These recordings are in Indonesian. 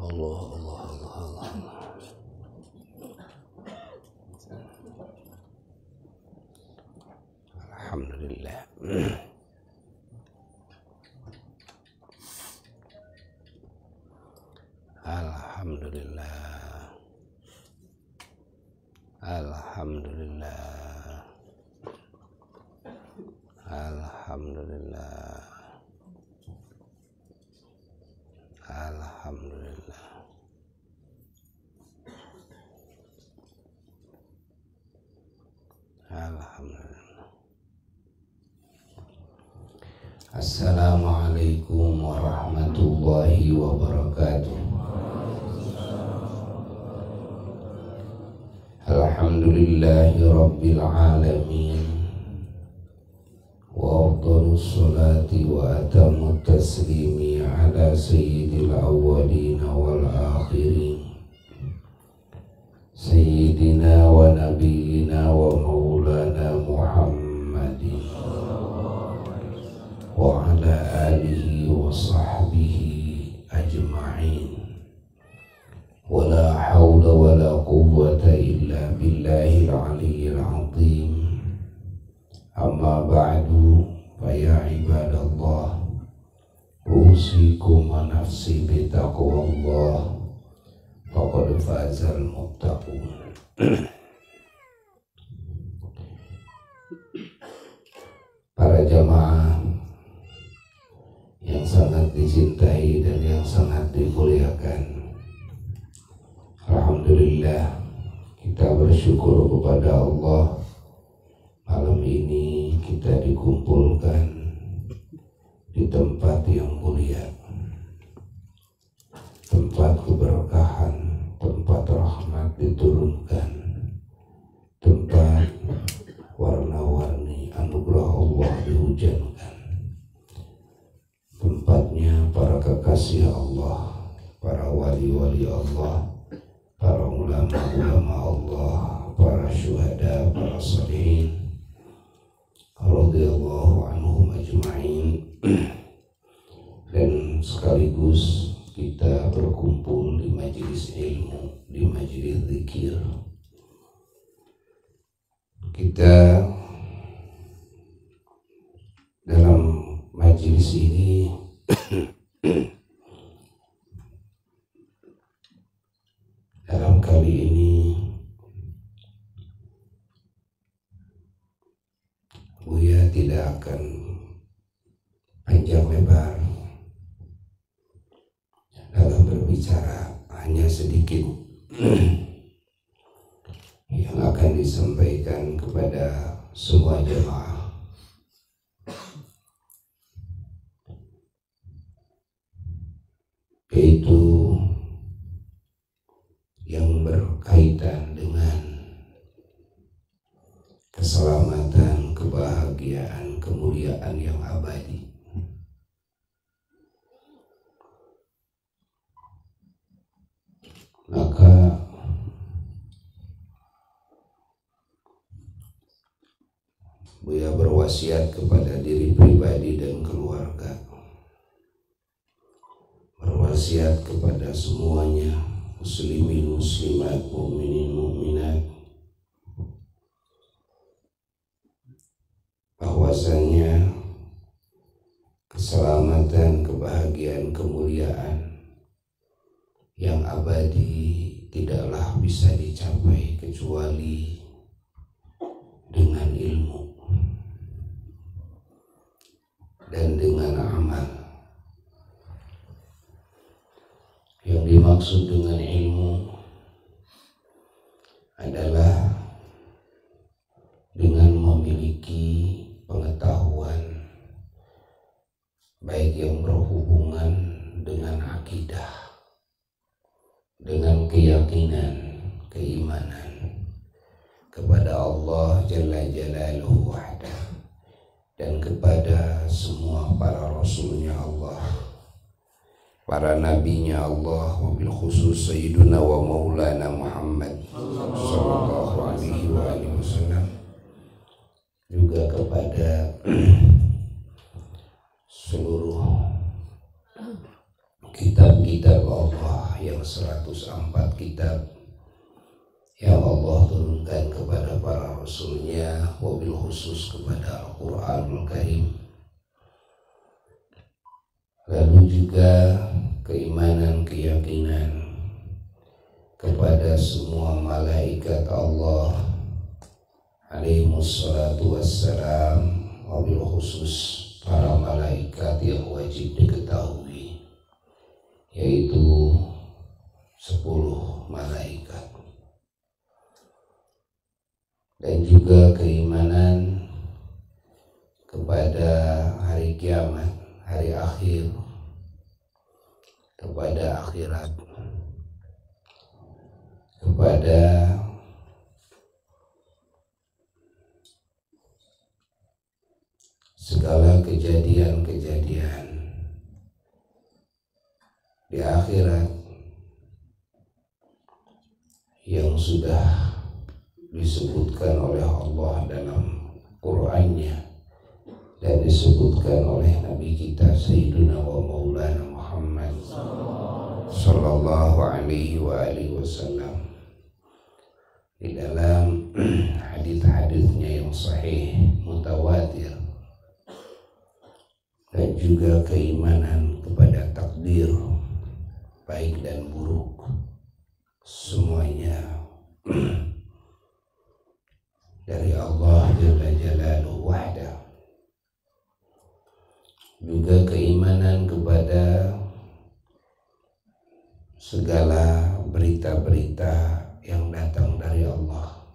Allah Allah Allah Allah. Alhamdulillah. Alhamdulillah. Alhamdulillah. Alhamdulillah. Alhamdulillah. Alhamdulillah. Assalamualaikum warahmatullahi wabarakatuh. Alhamdulillahi rabbil alamin. Wa afdhalus salati wa atammut taslimi ala sayyidil awwalin wal akhirin. Sayyidina wa nabiyina wa maulana Muhammadin wa ala alihi wa sahbihi ajma'in. Wala hawla wala quwwata illa billahil aliyyil azim. Amma ba'du, fa ya ibadallah, usikum wa nafsi bitaqwallah, faqad fazal muttaqun. Para jamaah yang sangat dicintai dan yang sangat dimuliakan, alhamdulillah kita bersyukur kepada Allah. Malam ini kita dikumpulkan di tempat yang mulia, tempat keberkahan, tempat rahmat diturunkan, tempat warna-warni anugerah Allah dihujankan, tempatnya para kekasih Allah, para wali-wali Allah, para ulama-ulama Allah, para syuhada, para salihin radhiyallahu anhum ajma'in. Dan sekaligus kita berkumpul di majelis ilmu, di majelis zikir. Kita dalam majelis ini dalam kali ini Buya tidak akan panjang lebar dalam berbicara, hanya sedikit yang akan disampaikan kepada semua jemaah. Yaitu yang berkaitan dengan keselamatan, kebahagiaan, kemuliaan yang abadi. Maka Buya berwasiat kepada diri pribadi dan keluarga, berwasiat kepada semuanya, muslimin muslimat, mukminin mukminat, bahwasannya keselamatan, kebahagiaan, kemuliaan yang abadi tidaklah bisa dicapai kecuali dengan ilmu dan dengan amal. Yang dimaksud dengan ilmu adalah dengan memiliki pengetahuan baik yang berhubungan dengan akidah, dengan keyakinan, keimanan kepada Allah Jalla Jalaluhu wahdah dan kepada semua para rasulnya Allah, para nabinya Allah, wabil khusus Sayyiduna wa Maulana Muhammad sallallahu alaihi wasallam, juga kepada seluruh kitab-kitab Allah Allah yang 104 kitab yang Allah turunkan kepada para rasulnya, wabil khusus kepada Al-Quranul Karim. Lalu juga keimanan, keyakinan kepada semua malaikat Allah alaihimussalatu wassalam, wabil khusus para malaikat yang wajib diketahui, yaitu 10 malaikat. Dan juga keimanan kepada hari kiamat, hari akhir, kepada akhirat, kepada segala kejadian-kejadian di akhirat yang sudah disebutkan oleh Allah dalam Qur'annya dan disebutkan oleh Nabi kita Sayyiduna wa Maulana Muhammad sallallahu alaihi wa alihi wasallam di dalam hadis-hadisnya yang sahih mutawatir, dan juga keimanan kepada takdir baik dan buruk semuanya dari Allah Jalla Jalaluhu wahda. Juga keimanan kepada segala berita-berita yang datang dari Allah,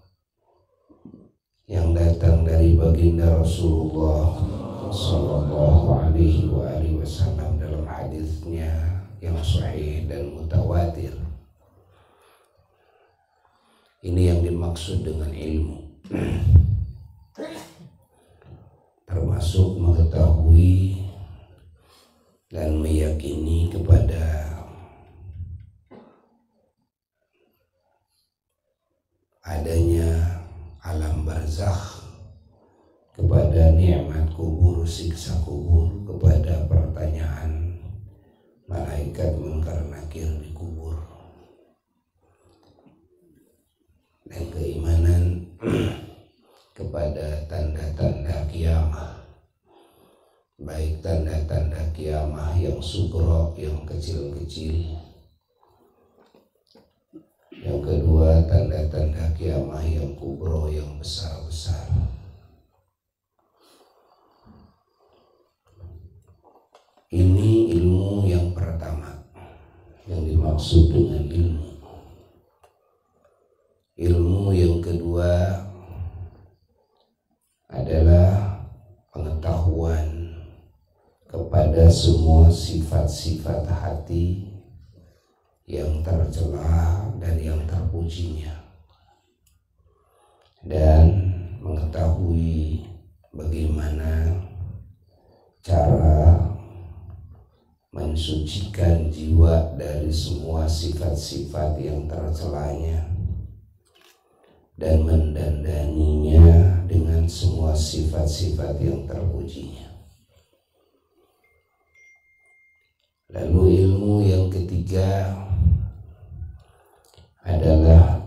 yang datang dari baginda Rasulullah sallallahu alaihi wasallam dalam hadisnya yang sahih dan mutawatir. Ini yang dimaksud dengan ilmu, termasuk mengetahui dan meyakini kepada adanya alam barzakh, kepada nikmat kubur, siksa kubur, kepada pertanyaan malaikat munkar nakir di kubur, dan keimanan kepada tanda-tanda kiamah, baik tanda-tanda kiamah yang sugro, yang kecil-kecil, yang kedua tanda-tanda kiamah yang kubro, yang besar-besar. Ini ilmu yang pertama yang dimaksud dengan ilmu. Ilmu yang kedua adalah pengetahuan kepada semua sifat-sifat hati yang tercela dan yang terpujinya, dan mengetahui bagaimana cara mensucikan jiwa dari semua sifat-sifat yang tercelanya dan mendandaninya dengan semua sifat-sifat yang terpujinya. Lalu ilmu yang ketiga adalah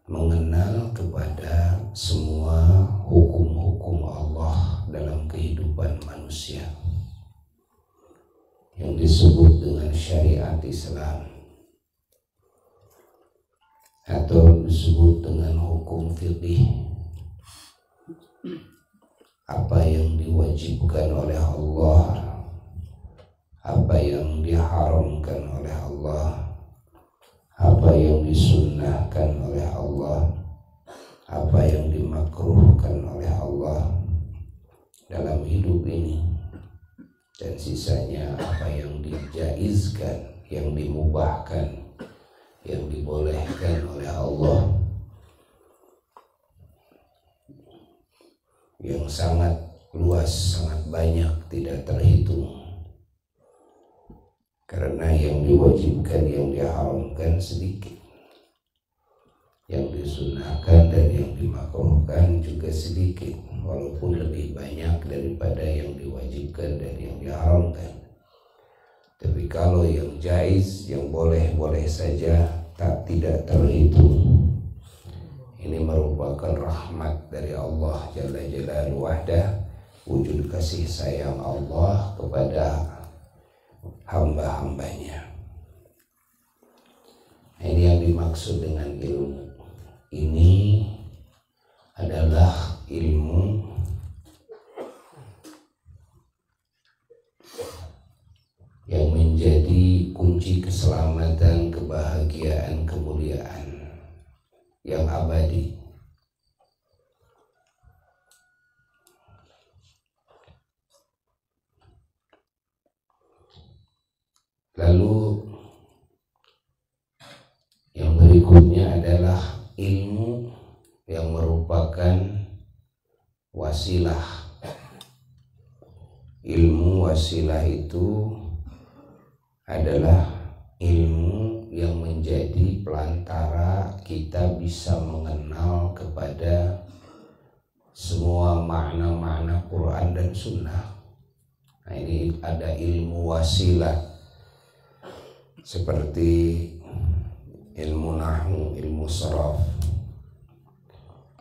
mengenal kepada semua hukum-hukum Allah dalam kehidupan manusia, yang disebut dengan syariat Islam atau disebut dengan hukum fikih. Apa yang diwajibkan oleh Allah, apa yang diharamkan oleh Allah, apa yang disunnahkan oleh Allah, apa yang dimakruhkan oleh Allah dalam hidup ini, dan sisanya apa yang dijaizkan, yang dimubahkan, yang dibolehkan oleh Allah, yang sangat luas, sangat banyak, tidak terhitung. Karena yang diwajibkan, yang diharamkan sedikit, yang disunahkan dan yang dimakruhkan juga sedikit, walaupun lebih banyak daripada yang diwajibkan dan yang diharamkan. Tapi kalau yang jaiz, yang boleh-boleh saja, tidak terhitung. Ini merupakan rahmat dari Allah Jalla Jalaluhu Wahdah, wujud kasih sayang Allah kepada hamba-hambanya. Ini yang dimaksud dengan ilmu. Ini adalah ilmu yang menjadi kunci keselamatan, kebahagiaan, kemuliaan yang abadi. Lalu yang berikutnya adalah ilmu yang merupakan wasilah. Ilmu wasilah itu adalah ilmu yang menjadi pelantara kita bisa mengenal kepada semua makna-makna Quran dan Sunnah. Nah, ini ada ilmu wasilah seperti ilmu nahwu, ilmu sharaf,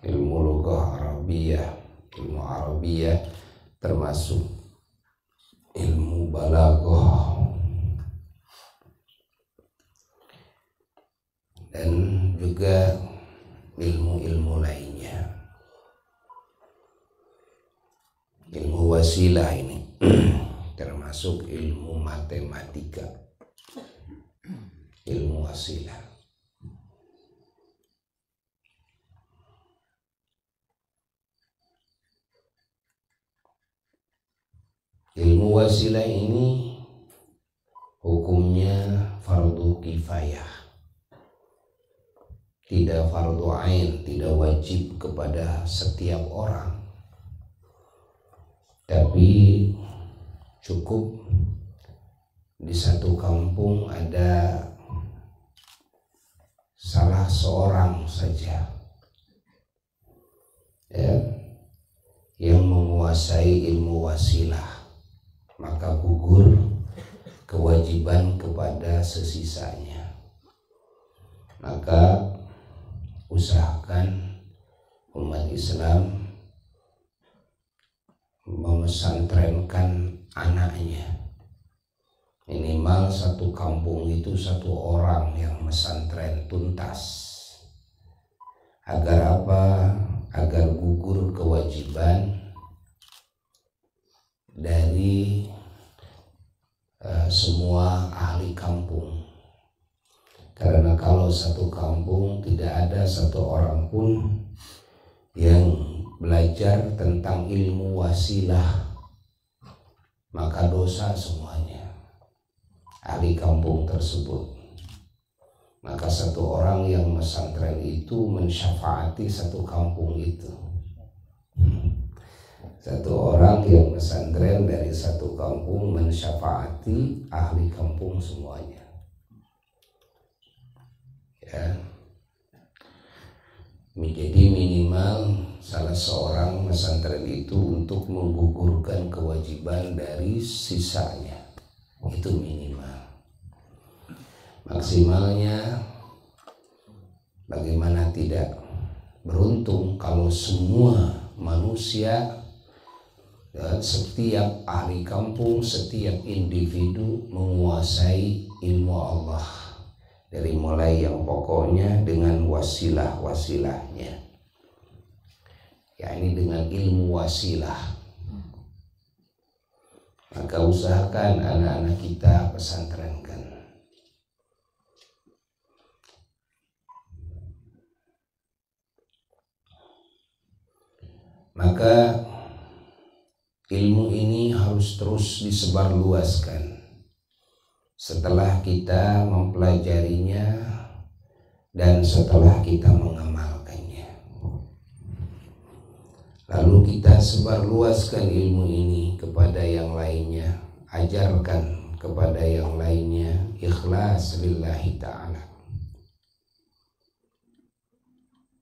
ilmu lughah Arabiyah, ilmu Arabiyah termasuk ilmu balaghah dan juga ilmu-ilmu lainnya. Ilmu wasilah ini termasuk ilmu matematika, ilmu wasilah. Ilmu wasilah ini hukumnya fardu kifayah, tidak fardu ain, tidak wajib kepada setiap orang, tapi cukup di satu kampung ada salah seorang saja ya, yang menguasai ilmu wasilah, maka gugur kewajiban kepada sesisanya. Maka usahakan umat Islam memesantrenkan anaknya. Minimal satu kampung itu satu orang yang mesantren tuntas. Agar apa? Agar gugur kewajiban dari semua ahli kampung. Karena kalau satu kampung tidak ada satu orang pun yang belajar tentang ilmu wasilah, maka dosa semuanya ahli kampung tersebut. Maka satu orang yang mesantren itu mensyafaati satu kampung itu. Satu orang yang pesantren dari satu kampung mensyafaati ahli kampung semuanya. Ya. Menjadi minimal salah seorang pesantren itu untuk menggugurkan kewajiban dari sisanya. Itu minimal. Maksimalnya bagaimana tidak beruntung kalau semua manusia dan setiap ahli kampung, setiap individu menguasai ilmu Allah, dari mulai yang pokoknya dengan wasilah-wasilahnya, yakni dengan ilmu wasilah. Maka usahakan anak-anak kita pesantrenkan. Maka ilmu ini harus terus disebarluaskan. Setelah kita mempelajarinya dan setelah kita mengamalkannya, lalu kita sebarluaskan ilmu ini kepada yang lainnya, ajarkan kepada yang lainnya, ikhlas lillahi ta'ala,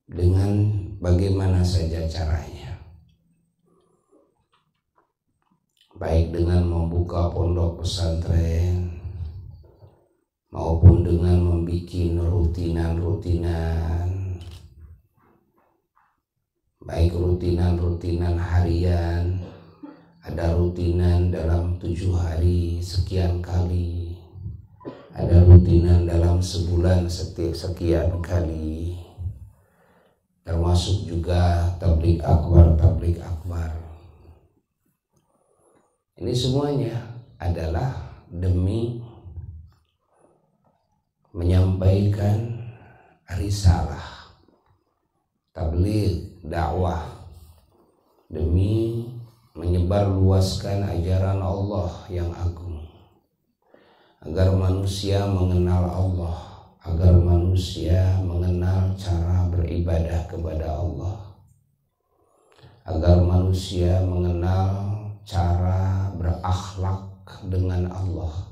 dengan bagaimana saja caranya. Baik dengan membuka pondok pesantren, maupun dengan membuat rutinan-rutinan, baik rutinan harian, ada rutinan dalam 7 hari sekian kali, ada rutinan dalam sebulan setiap sekian kali, termasuk juga tabligh akbar. Ini semuanya adalah demi menyampaikan risalah tabligh dakwah, demi menyebarluaskan ajaran Allah yang agung, agar manusia mengenal Allah, agar manusia mengenal cara beribadah kepada Allah, agar manusia mengenal cara berakhlak dengan Allah,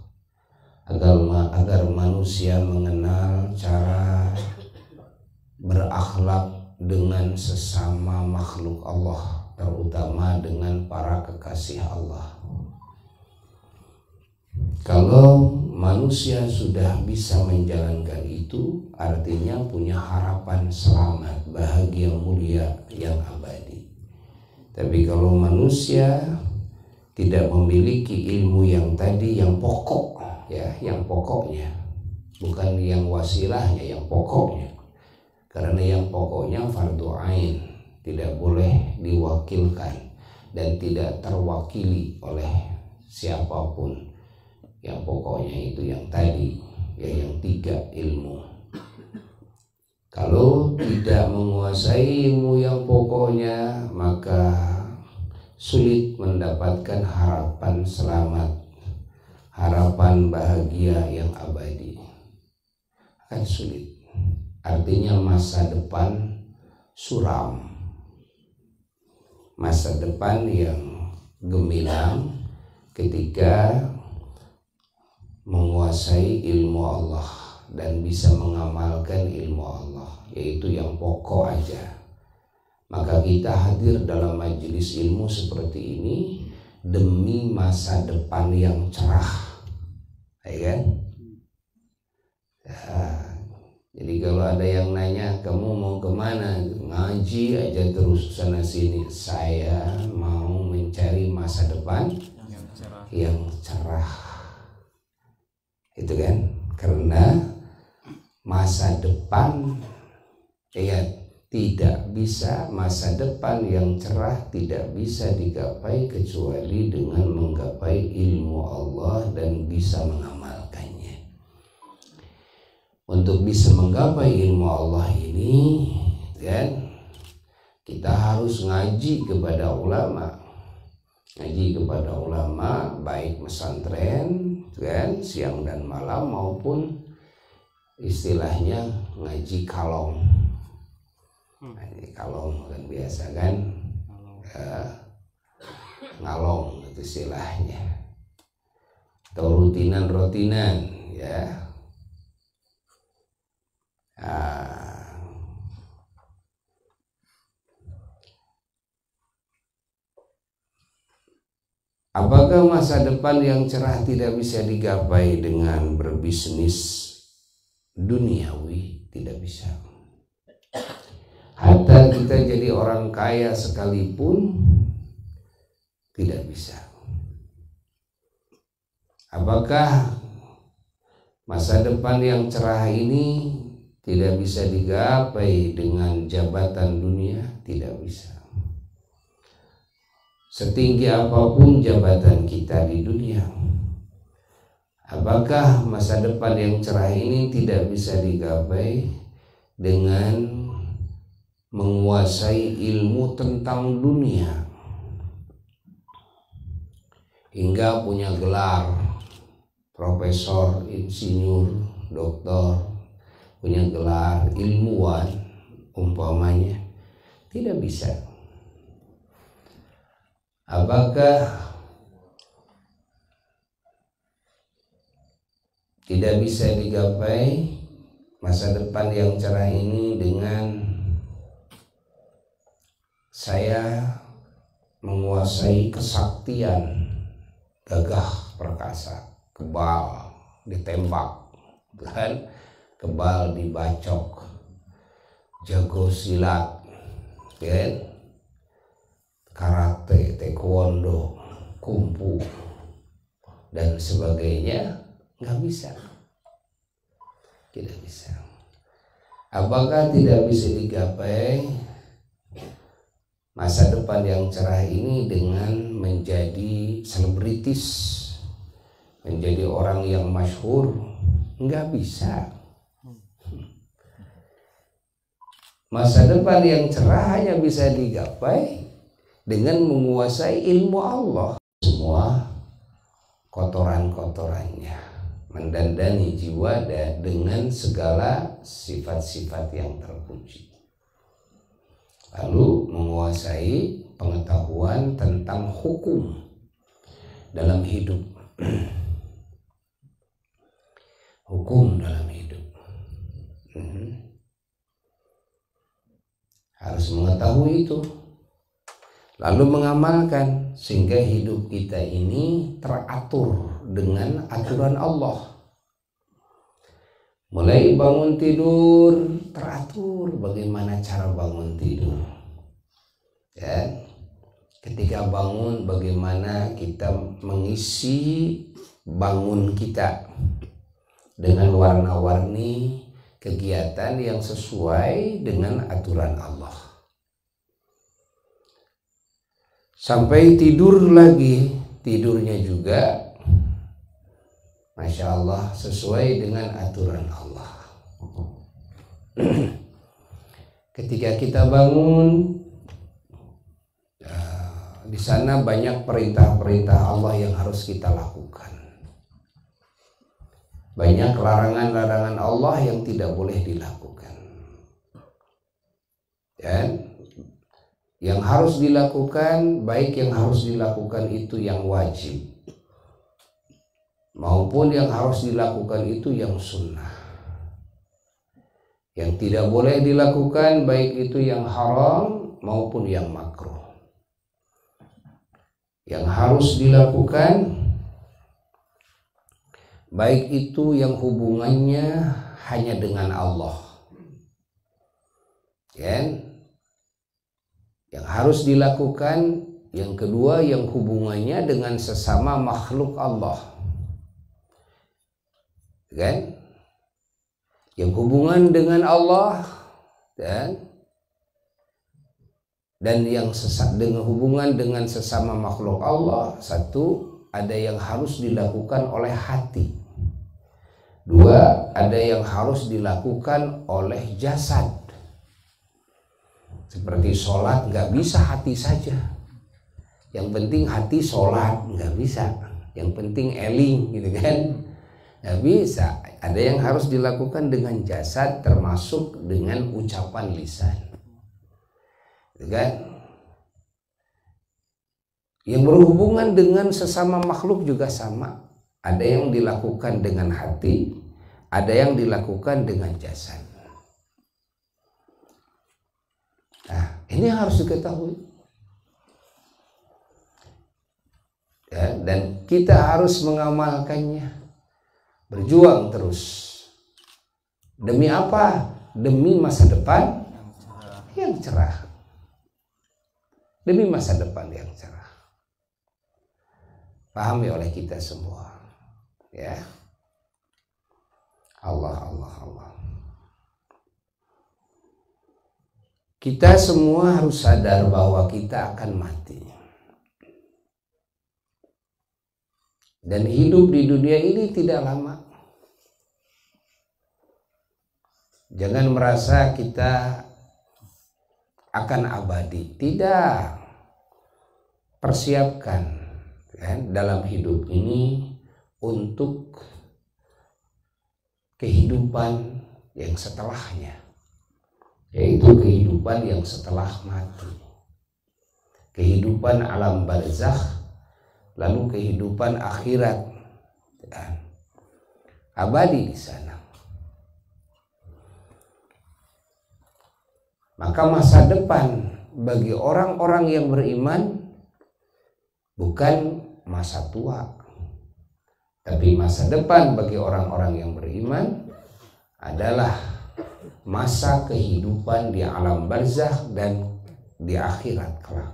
agar manusia mengenal cara berakhlak dengan sesama makhluk Allah, terutama dengan para kekasih Allah. Kalau manusia sudah bisa menjalankan itu, artinya punya harapan selamat, bahagia mulia yang abadi. Tapi kalau manusia tidak memiliki ilmu yang tadi, yang pokok, ya, yang pokoknya, bukan yang wasilahnya, yang pokoknya. Karena yang pokoknya fardu ain, tidak boleh diwakilkan dan tidak terwakili oleh siapapun. Yang pokoknya itu yang tadi, ya, yang 3 ilmu. Kalau tidak menguasai ilmu yang pokoknya, maka sulit mendapatkan harapan selamat, harapan bahagia yang abadi. Akan sulit. Artinya masa depan suram, masa depan yang gemilang ketika menguasai ilmu Allah dan bisa mengamalkan ilmu Allah, yaitu yang pokok aja. Maka kita hadir dalam majelis ilmu seperti ini demi masa depan yang cerah, ya kan? Jadi kalau ada yang nanya, kamu mau kemana? Ngaji aja terus sana sini. Saya mau mencari masa depan yang cerah. Itu kan? Karena masa depan, ya, tidak bisa, masa depan yang cerah tidak bisa digapai kecuali dengan menggapai ilmu Allah dan bisa mengamalkannya. Untuk bisa menggapai ilmu Allah ini, kan, kita harus ngaji kepada ulama. Ngaji kepada ulama, baik pesantren, kan, siang dan malam, maupun istilahnya ngaji kalong. Ngaji kalong kan biasa kan, ngalong itu istilahnya, atau rutinan ya. Apakah masa depan yang cerah tidak bisa digapai dengan berbisnis duniawi? Tidak bisa. Hatta kita jadi orang kaya sekalipun tidak bisa. Apakah masa depan yang cerah ini tidak bisa digapai dengan jabatan dunia? Tidak bisa. Setinggi apapun jabatan kita di dunia, apakah masa depan yang cerah ini tidak bisa digapai dengan menguasai ilmu tentang dunia hingga punya gelar profesor, insinyur, doktor, punya gelar ilmuwan umpamanya? Tidak bisa. Apakah tidak bisa digapai masa depan yang cerah ini dengan saya menguasai kesaktian, gagah perkasa, kebal, ditembak, kan, kebal dibacok, jago silat, kan, karate, taekwondo, kungfu dan sebagainya, nggak bisa, tidak bisa. Apakah tidak bisa digapai masa depan yang cerah ini dengan menjadi selebritis, menjadi orang yang masyhur? Nggak bisa. Masa depan yang cerah hanya bisa digapai dengan menguasai ilmu Allah. Semua kotoran-kotorannya, mendandani jiwa dengan segala sifat-sifat yang terpuji. Lalu menguasai pengetahuan tentang hukum dalam hidup. Hukum dalam hidup. Harus mengetahui itu. Lalu mengamalkan sehingga hidup kita ini teratur dengan aturan Allah. Mulai bangun tidur teratur bagaimana cara bangun tidur. Ya. Ketika bangun bagaimana kita mengisi bangun kita dengan warna-warni kegiatan yang sesuai dengan aturan Allah. Sampai tidur lagi, tidurnya juga Masya Allah sesuai dengan aturan Allah. Ketika kita bangun, di sana banyak perintah-perintah Allah yang harus kita lakukan. Banyak larangan-larangan Allah yang tidak boleh dilakukan. Dan yang harus dilakukan, baik yang harus dilakukan itu yang wajib, maupun yang harus dilakukan itu yang sunnah. Yang tidak boleh dilakukan, baik itu yang haram maupun yang makruh. Yang harus dilakukan, baik itu yang hubungannya hanya dengan Allah, kan? Yang harus dilakukan, yang kedua yang hubungannya dengan sesama makhluk Allah, kan? Yang hubungan dengan Allah dan yang dengan hubungan dengan sesama makhluk Allah. Satu, ada yang harus dilakukan oleh hati. Dua, ada yang harus dilakukan oleh jasad. Seperti sholat, nggak bisa hati saja. Yang penting hati sholat, nggak bisa. Yang penting eling, gitu kan? Nggak bisa. Ada yang harus dilakukan dengan jasad, termasuk dengan ucapan lisan. Kan? Yang berhubungan dengan sesama makhluk juga sama. Ada yang dilakukan dengan hati, ada yang dilakukan dengan jasad. Nah, ini harus diketahui. Ya, dan kita harus mengamalkannya. Berjuang terus. Demi apa? Demi masa depan yang cerah. Demi masa depan yang cerah. Pahami oleh kita semua, ya. Allah. Kita semua harus sadar bahwa kita akan mati. Dan hidup di dunia ini tidak lama. Jangan merasa kita akan abadi. Tidak. Persiapkan dalam hidup ini untuk kehidupan yang setelahnya, yaitu kehidupan yang setelah mati, kehidupan alam barzakh, lalu kehidupan akhirat, abadi di sana. Maka masa depan bagi orang-orang yang beriman bukan masa tua, tapi masa depan bagi orang-orang yang beriman adalah masa kehidupan di alam barzakh dan di akhirat kelak.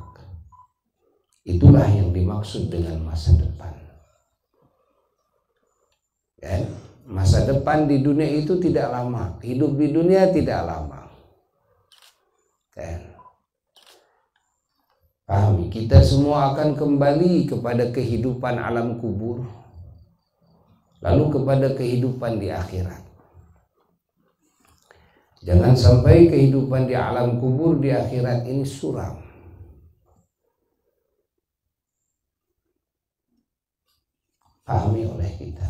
Itulah yang dimaksud dengan masa depan. Ya, masa depan di dunia itu tidak lama. Hidup di dunia tidak lama. Ya. Pahami, kita semua akan kembali kepada kehidupan alam kubur, lalu kepada kehidupan di akhirat. Jangan sampai kehidupan di alam kubur, di akhirat ini suram. Pahami oleh kita.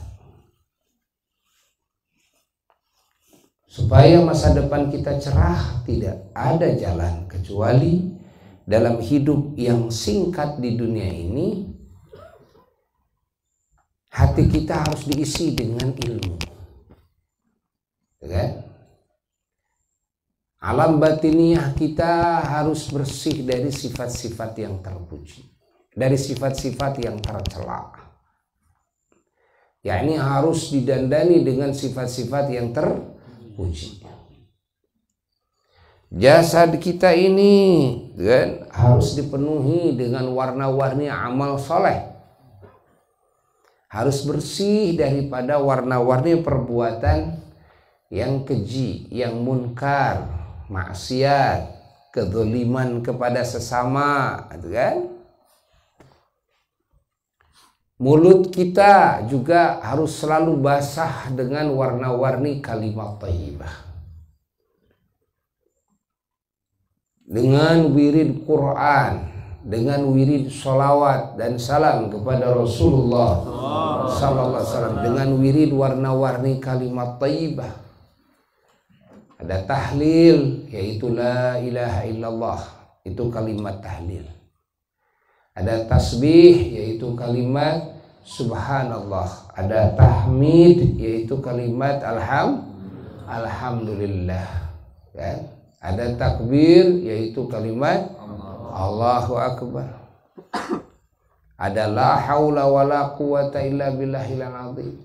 Supaya masa depan kita cerah, tidak ada jalan kecuali dalam hidup yang singkat di dunia ini, hati kita harus diisi dengan ilmu. Kan? Alam batiniah kita harus bersih dari sifat-sifat yang terpuji, dari sifat-sifat yang tercela. Ya, ini harus didandani dengan sifat-sifat yang terpuji. Jasad kita ini kan harus dipenuhi dengan warna-warni amal soleh. Harus bersih daripada warna-warni perbuatan yang keji, yang munkar, maksiat, kezaliman kepada sesama, kan? Mulut kita juga harus selalu basah dengan warna-warni kalimat thayyibah. Dengan wirid Quran, dengan wirid sholawat dan salam kepada Rasulullah sallallahu alaihi wasallam, dengan wirid warna-warni kalimat thayyibah. Ada tahlil, yaitu la ilaha illallah, itu kalimat tahlil. Ada tasbih, yaitu kalimat subhanallah. Ada tahmid, yaitu kalimat alhamdulillah, kan? Ada takbir, yaitu kalimat Allahu akbar. Ada la haula wala quwata illa billahil azim.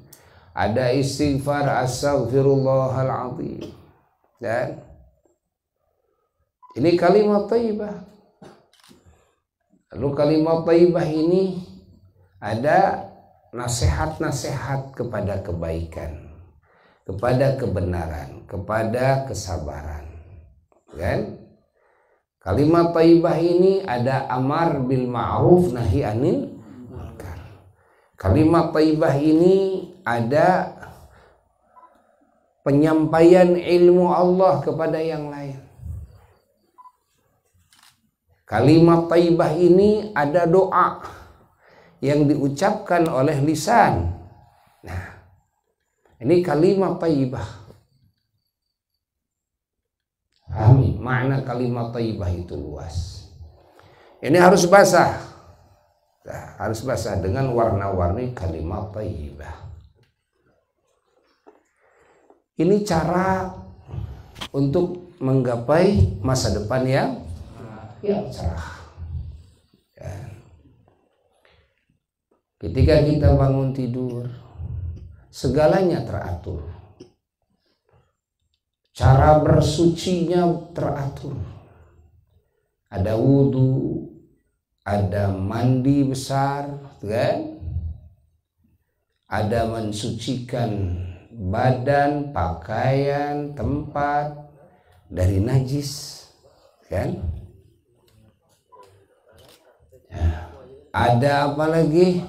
Ada istighfar astaghfirullahal azim. Dan ini kalimat thayyibah. Lalu kalimat thayyibah ini ada nasihat-nasihat kepada kebaikan, kepada kebenaran, kepada kesabaran. Kan? Kalimat thayyibah ini ada amar bil ma'ruf nahi anil munkar. Kalimat thayyibah ini ada penyampaian ilmu Allah kepada yang lain. Kalimat thayyibah ini ada doa yang diucapkan oleh lisan. Nah, ini kalimat thayyibah. Pahami, makna kalimat thayyibah itu luas. Ini harus basah. Nah, harus basah dengan warna-warni kalimat thayyibah. Ini cara untuk menggapai masa depan yang cerah. Ya. Ketika kita bangun tidur, segalanya teratur. Cara bersucinya teratur. Ada wudhu, ada mandi besar, kan? Ada mensucikan badan, pakaian, tempat dari najis, kan? Ya. Ada apa lagi?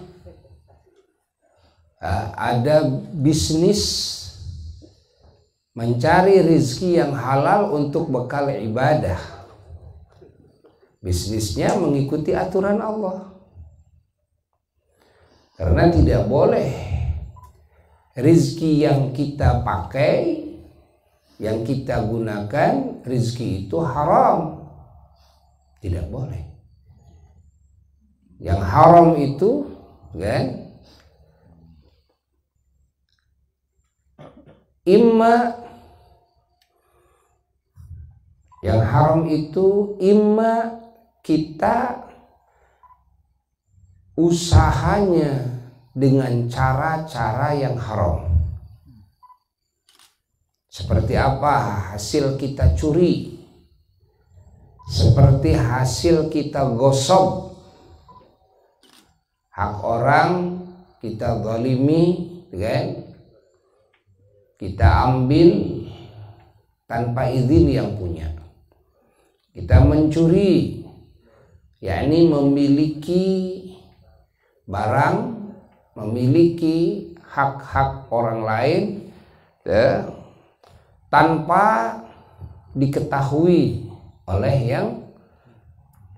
Ada bisnis, mencari rizki yang halal untuk bekal ibadah. Bisnisnya mengikuti aturan Allah. Karena tidak boleh rizki yang kita pakai, yang kita gunakan, rizki itu haram. Tidak boleh. Yang haram itu, kan? Yang haram itu imma kita usahanya dengan cara-cara yang haram. Seperti apa hasil kita curi, seperti hasil kita gosok, hak orang kita zalimi, kan? Kita ambil tanpa izin yang punya. Kita mencuri, yakni memiliki barang, memiliki hak-hak orang lain, ya, tanpa diketahui oleh yang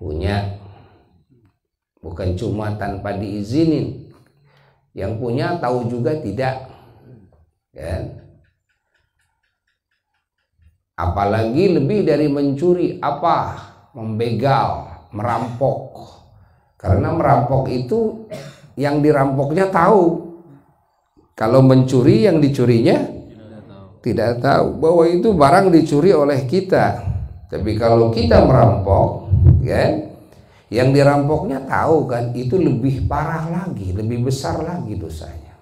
punya. Bukan cuma tanpa diizinin, yang punya tahu juga tidak, kan? Apalagi lebih dari mencuri, apa? Membegal, merampok. Karena merampok itu yang dirampoknya tahu. Kalau mencuri yang dicurinya tidak tahu bahwa itu barang dicuri oleh kita. Tapi kalau kita merampok, kan, yang dirampoknya tahu, kan, itu lebih parah lagi, lebih besar lagi dosanya,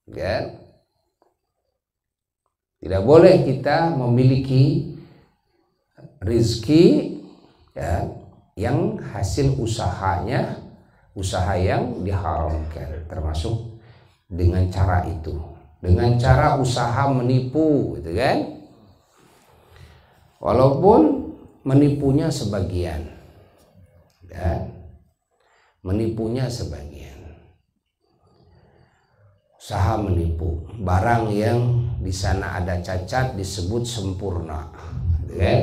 kan? Tidak boleh kita memiliki rezeki, ya, yang hasil usahanya, usaha yang diharamkan, termasuk dengan cara itu, dengan cara usaha menipu, gitu kan? Walaupun menipunya sebagian, ya, menipunya sebagian. Usaha menipu, barang yang di sana ada cacat disebut sempurna, gitu kan?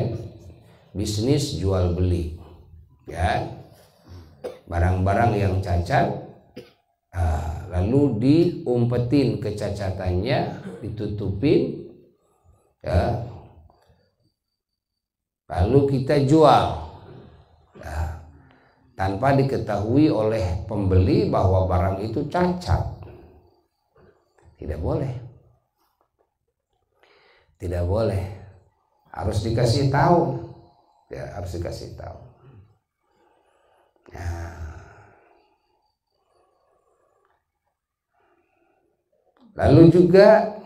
Bisnis jual beli, ya, barang-barang yang cacat, lalu diumpetin kecacatannya, ditutupin, ya, lalu kita jual, ya, tanpa diketahui oleh pembeli bahwa barang itu cacat. Tidak boleh, tidak boleh, harus dikasih tahu, ya, harus dikasih tahu. Nah, lalu juga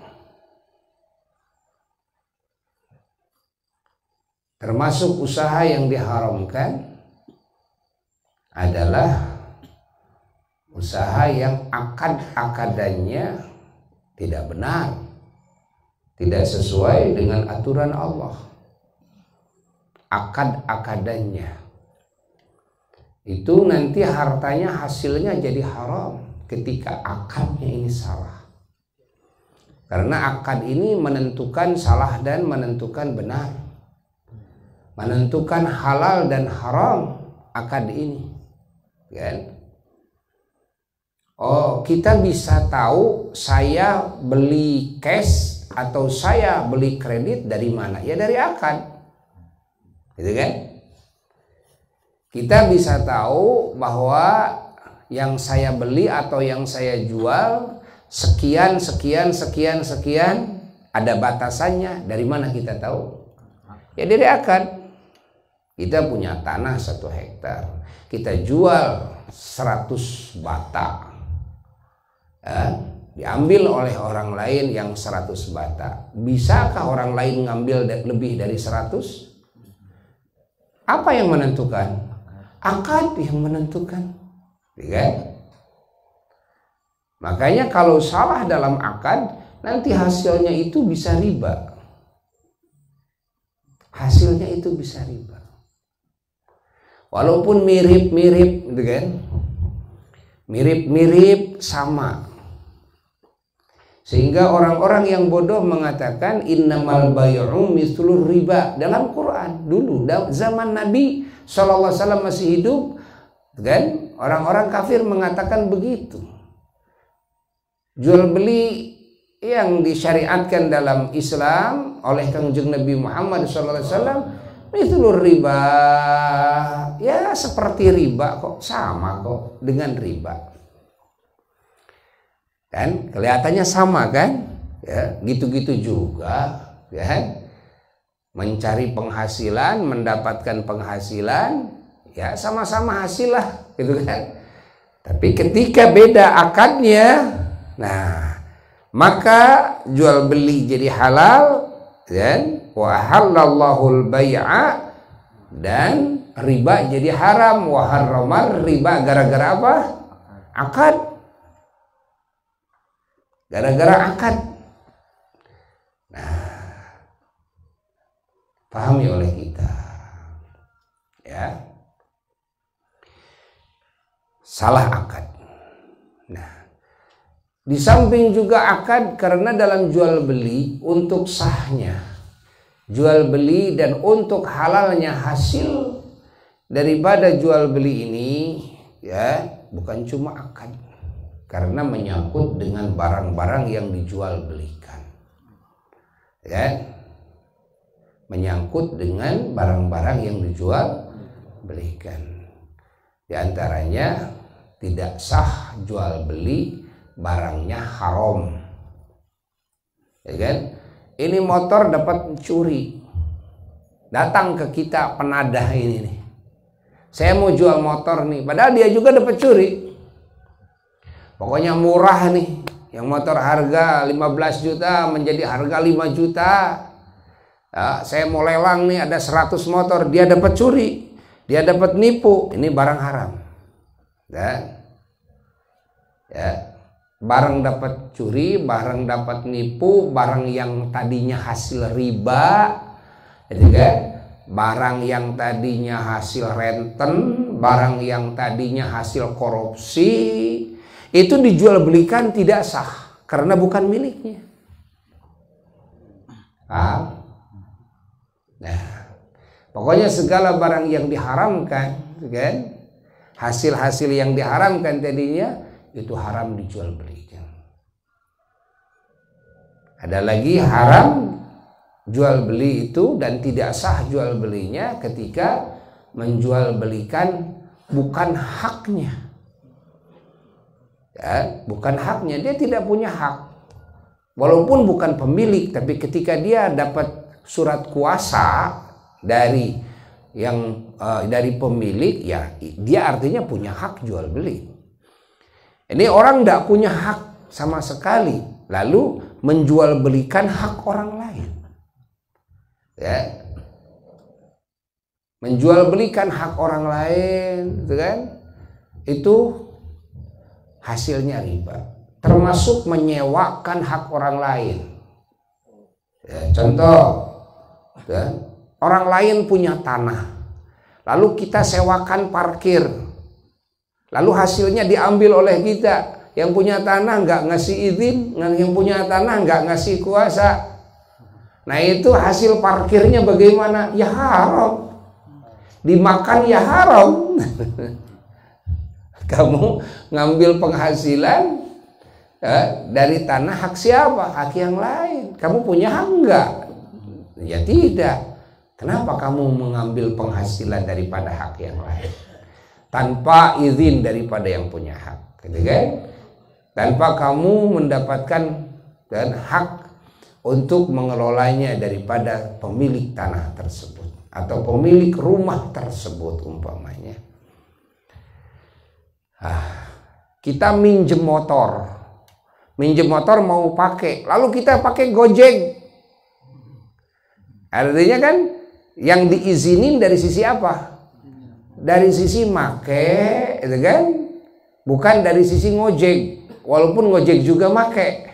termasuk usaha yang diharamkan adalah usaha yang akad-akadannya tidak benar, tidak sesuai dengan aturan Allah. Akad-akadannya itu nanti hartanya, hasilnya jadi haram ketika akadnya ini salah. Karena akad ini menentukan salah dan menentukan benar, menentukan halal dan haram akad ini, kan? Oh, kita bisa tahu saya beli cash atau saya beli kredit dari mana? Ya dari akad, gitu kan? Kita bisa tahu bahwa yang saya beli atau yang saya jual sekian sekian sekian sekian, ada batasannya. Dari mana kita tahu? Ya dari akad. Kita punya tanah 1 hektar, kita jual 100 bata, ya, diambil oleh orang lain yang 100 bata. Bisakah orang lain ngambil lebih dari 100? Apa yang menentukan? Akad yang menentukan, ya. Makanya kalau salah dalam akad, nanti hasilnya itu bisa riba. Hasilnya itu bisa riba. Walaupun mirip-mirip, gitu kan? Mirip-mirip sama. Sehingga orang-orang yang bodoh mengatakan innamal bay'u mithlur riba dalam Quran. Dulu zaman Nabi SAW masih hidup, kan? Orang-orang kafir mengatakan begitu. Jual beli yang disyariatkan dalam Islam oleh Kangjeng Nabi Muhammad SAW mithlur riba, ya seperti riba kok, sama kok dengan riba. Kan kelihatannya sama kan, ya gitu-gitu juga, ya, mencari penghasilan, mendapatkan penghasilan, ya sama-sama hasil lah, gitu kan. Tapi ketika beda akadnya, nah maka jual beli jadi halal, Dan wa halallahu al-bai'a, dan riba jadi haram. Wa harramar riba, gara-gara apa? Akad. Gara-gara akad. Nah, pahami oleh kita, ya, salah akad. Nah, di samping juga akad, karena dalam jual beli untuk sahnya jual beli dan untuk halalnya hasil daripada jual beli ini, ya, bukan cuma akad, karena menyangkut dengan barang-barang yang dijual belikan, ya, menyangkut dengan barang-barang yang dijual belikan. Di antaranya tidak sah jual beli barangnya haram, ya kan? Ini motor dapat curi, datang ke kita penadah ini nih, saya mau jual motor nih, padahal dia juga dapat curi. Pokoknya murah nih, yang motor harga 15 juta menjadi harga 5 juta. Ya, saya mau lelang nih, ada 100 motor, dia dapat curi, dia dapat nipu, ini barang haram. Dan ya, barang dapat curi, barang dapat nipu, barang yang tadinya hasil riba, gitu kan? Barang yang tadinya hasil renten, barang yang tadinya hasil korupsi, itu dijual belikan tidak sah karena bukan miliknya. Nah, pokoknya segala barang yang diharamkan, kan? Hasil-hasil yang diharamkan tadinya itu haram dijual belikan. Ada lagi haram jual beli itu dan tidak sah jual belinya ketika menjual belikan bukan haknya. Ya, bukan haknya, dia tidak punya hak. Walaupun bukan pemilik, tapi ketika dia dapat surat kuasa dari dari pemilik, ya dia artinya punya hak jual beli. Ini orang tidak punya hak sama sekali, lalu menjual belikan hak orang lain, ya, menjual belikan hak orang lain, gitu kan? Itu hasilnya riba, termasuk menyewakan hak orang lain. Ya, contoh, ya, orang lain punya tanah, lalu kita sewakan parkir, lalu hasilnya diambil oleh kita. Yang punya tanah nggak ngasih izin, yang punya tanah nggak ngasih kuasa. Nah itu hasil parkirnya bagaimana? Ya haram. Dimakan ya haram. Kamu ngambil penghasilan dari tanah, hak siapa? Hak yang lain. Kamu punya hak enggak? Ya tidak. Kenapa kamu mengambil penghasilan daripada hak yang lain? Tanpa izin daripada yang punya hak, gitu kan? Tanpa kamu mendapatkan dan hak untuk mengelolanya daripada pemilik tanah tersebut atau pemilik rumah tersebut umpamanya. Kita minjem motor mau pakai, lalu kita pakai Gojek. Artinya kan yang diizinin dari sisi apa? Dari sisi make, itu kan? Bukan dari sisi ngojek. Walaupun ngojek juga make,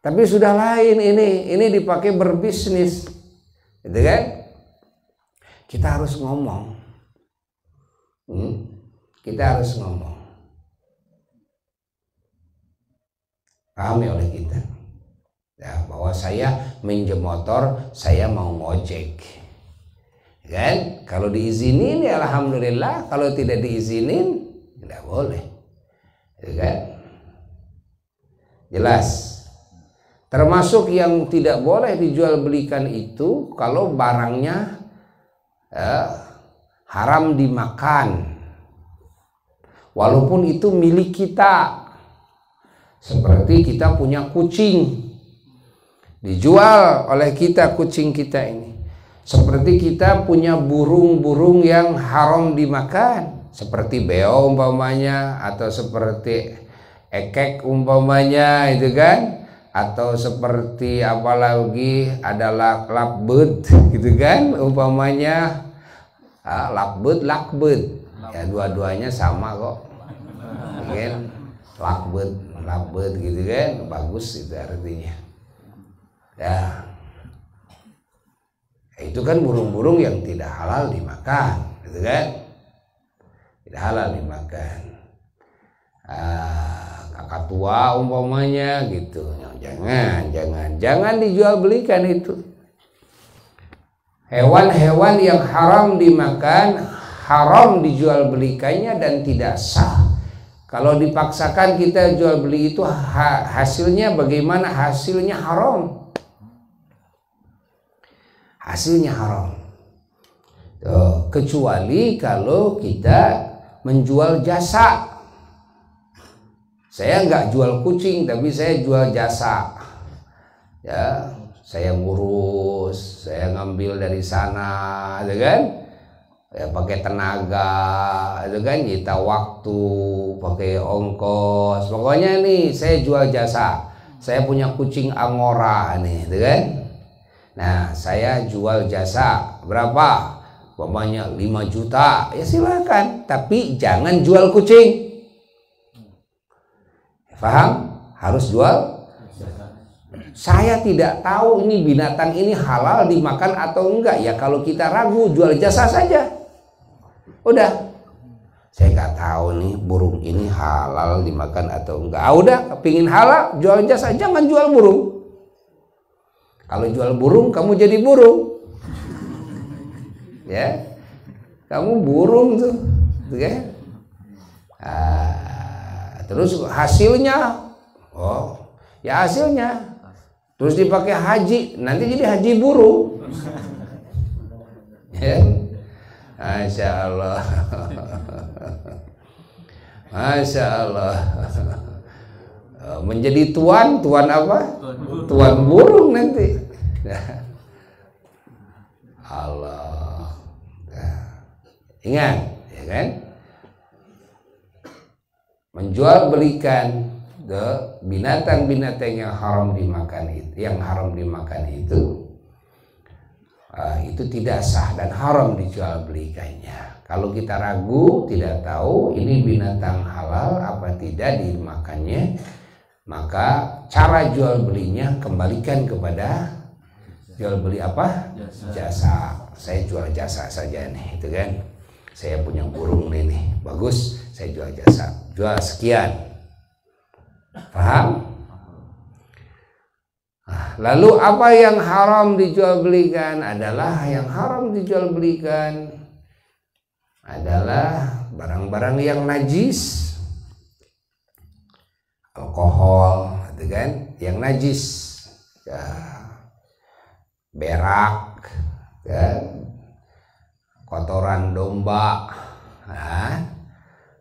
tapi sudah lain ini dipakai berbisnis, gitu kan? Kita harus ngomong, pahami oleh kita, ya, bahwa saya minjem motor, saya mau ngojek, kan? Kalau diizinin ya alhamdulillah, kalau tidak diizinin tidak boleh. Kan? Jelas. Termasuk yang tidak boleh dijual belikan itu kalau barangnya haram dimakan, walaupun itu milik kita. Seperti kita punya kucing, dijual oleh kita kucing kita ini. Seperti kita punya burung-burung yang haram dimakan, seperti beo umpamanya, atau seperti ekek umpamanya, itu kan, atau seperti apalagi ada lakbet gitu kan umpamanya, lakbet ya dua-duanya sama kok kan, lakbet gitu kan, bagus itu artinya ya. Itu kan burung-burung yang tidak halal dimakan gitu kan, tidak halal dimakan. Kakak tua umpamanya gitu, jangan dijual belikan itu. Hewan-hewan yang haram dimakan, haram dijual belikannya dan tidak sah. Kalau dipaksakan kita jual beli itu hasilnya bagaimana? Hasilnya haram. Hasilnya haram. Kecuali kalau kita menjual jasa. Saya nggak jual kucing, tapi saya jual jasa. Ya, saya ngurus, saya ngambil dari sana, gitu kan? Ya, pakai tenaga, itu kan? Nyita waktu, pakai ongkos. Pokoknya nih, saya jual jasa. Saya punya kucing Angora nih, gitu kan? Nah, saya jual jasa berapa? Umpamanya 5 juta, ya silakan. Tapi jangan jual kucing. Paham? Harus jual. Saya tidak tahu ini binatang ini halal dimakan atau enggak. Ya kalau kita ragu jual jasa saja. Udah. Saya nggak tahu nih burung ini halal dimakan atau enggak. Udah, kepingin halal jual jasa, jangan jual burung. Kalau jual burung kamu jadi burung. Ya. Kamu burung tuh. Ya. Terus hasilnya, ya hasilnya, terus dipakai haji, nanti jadi haji burung. Ya, Masya Allah, Masya Allah, menjadi tuan apa? Tuan burung nanti. Allah, ingat, ya kan? Menjual belikan binatang-binatang yang haram dimakan itu tidak sah dan haram dijual belikannya. Kalau kita ragu, tidak tahu ini binatang halal apa tidak dimakannya, maka cara jual belinya kembalikan kepada jual beli apa? Jasa. Saya jual jasa saja nih, itu kan. Saya punya burung nih, bagus, saya jual jasa, jual sekian. Paham? Lalu apa yang haram dijual belikan? Yang haram dijual belikan adalah barang-barang yang najis, alkohol, gitu kan? Yang najis, ya, berak, kan? Kotoran domba,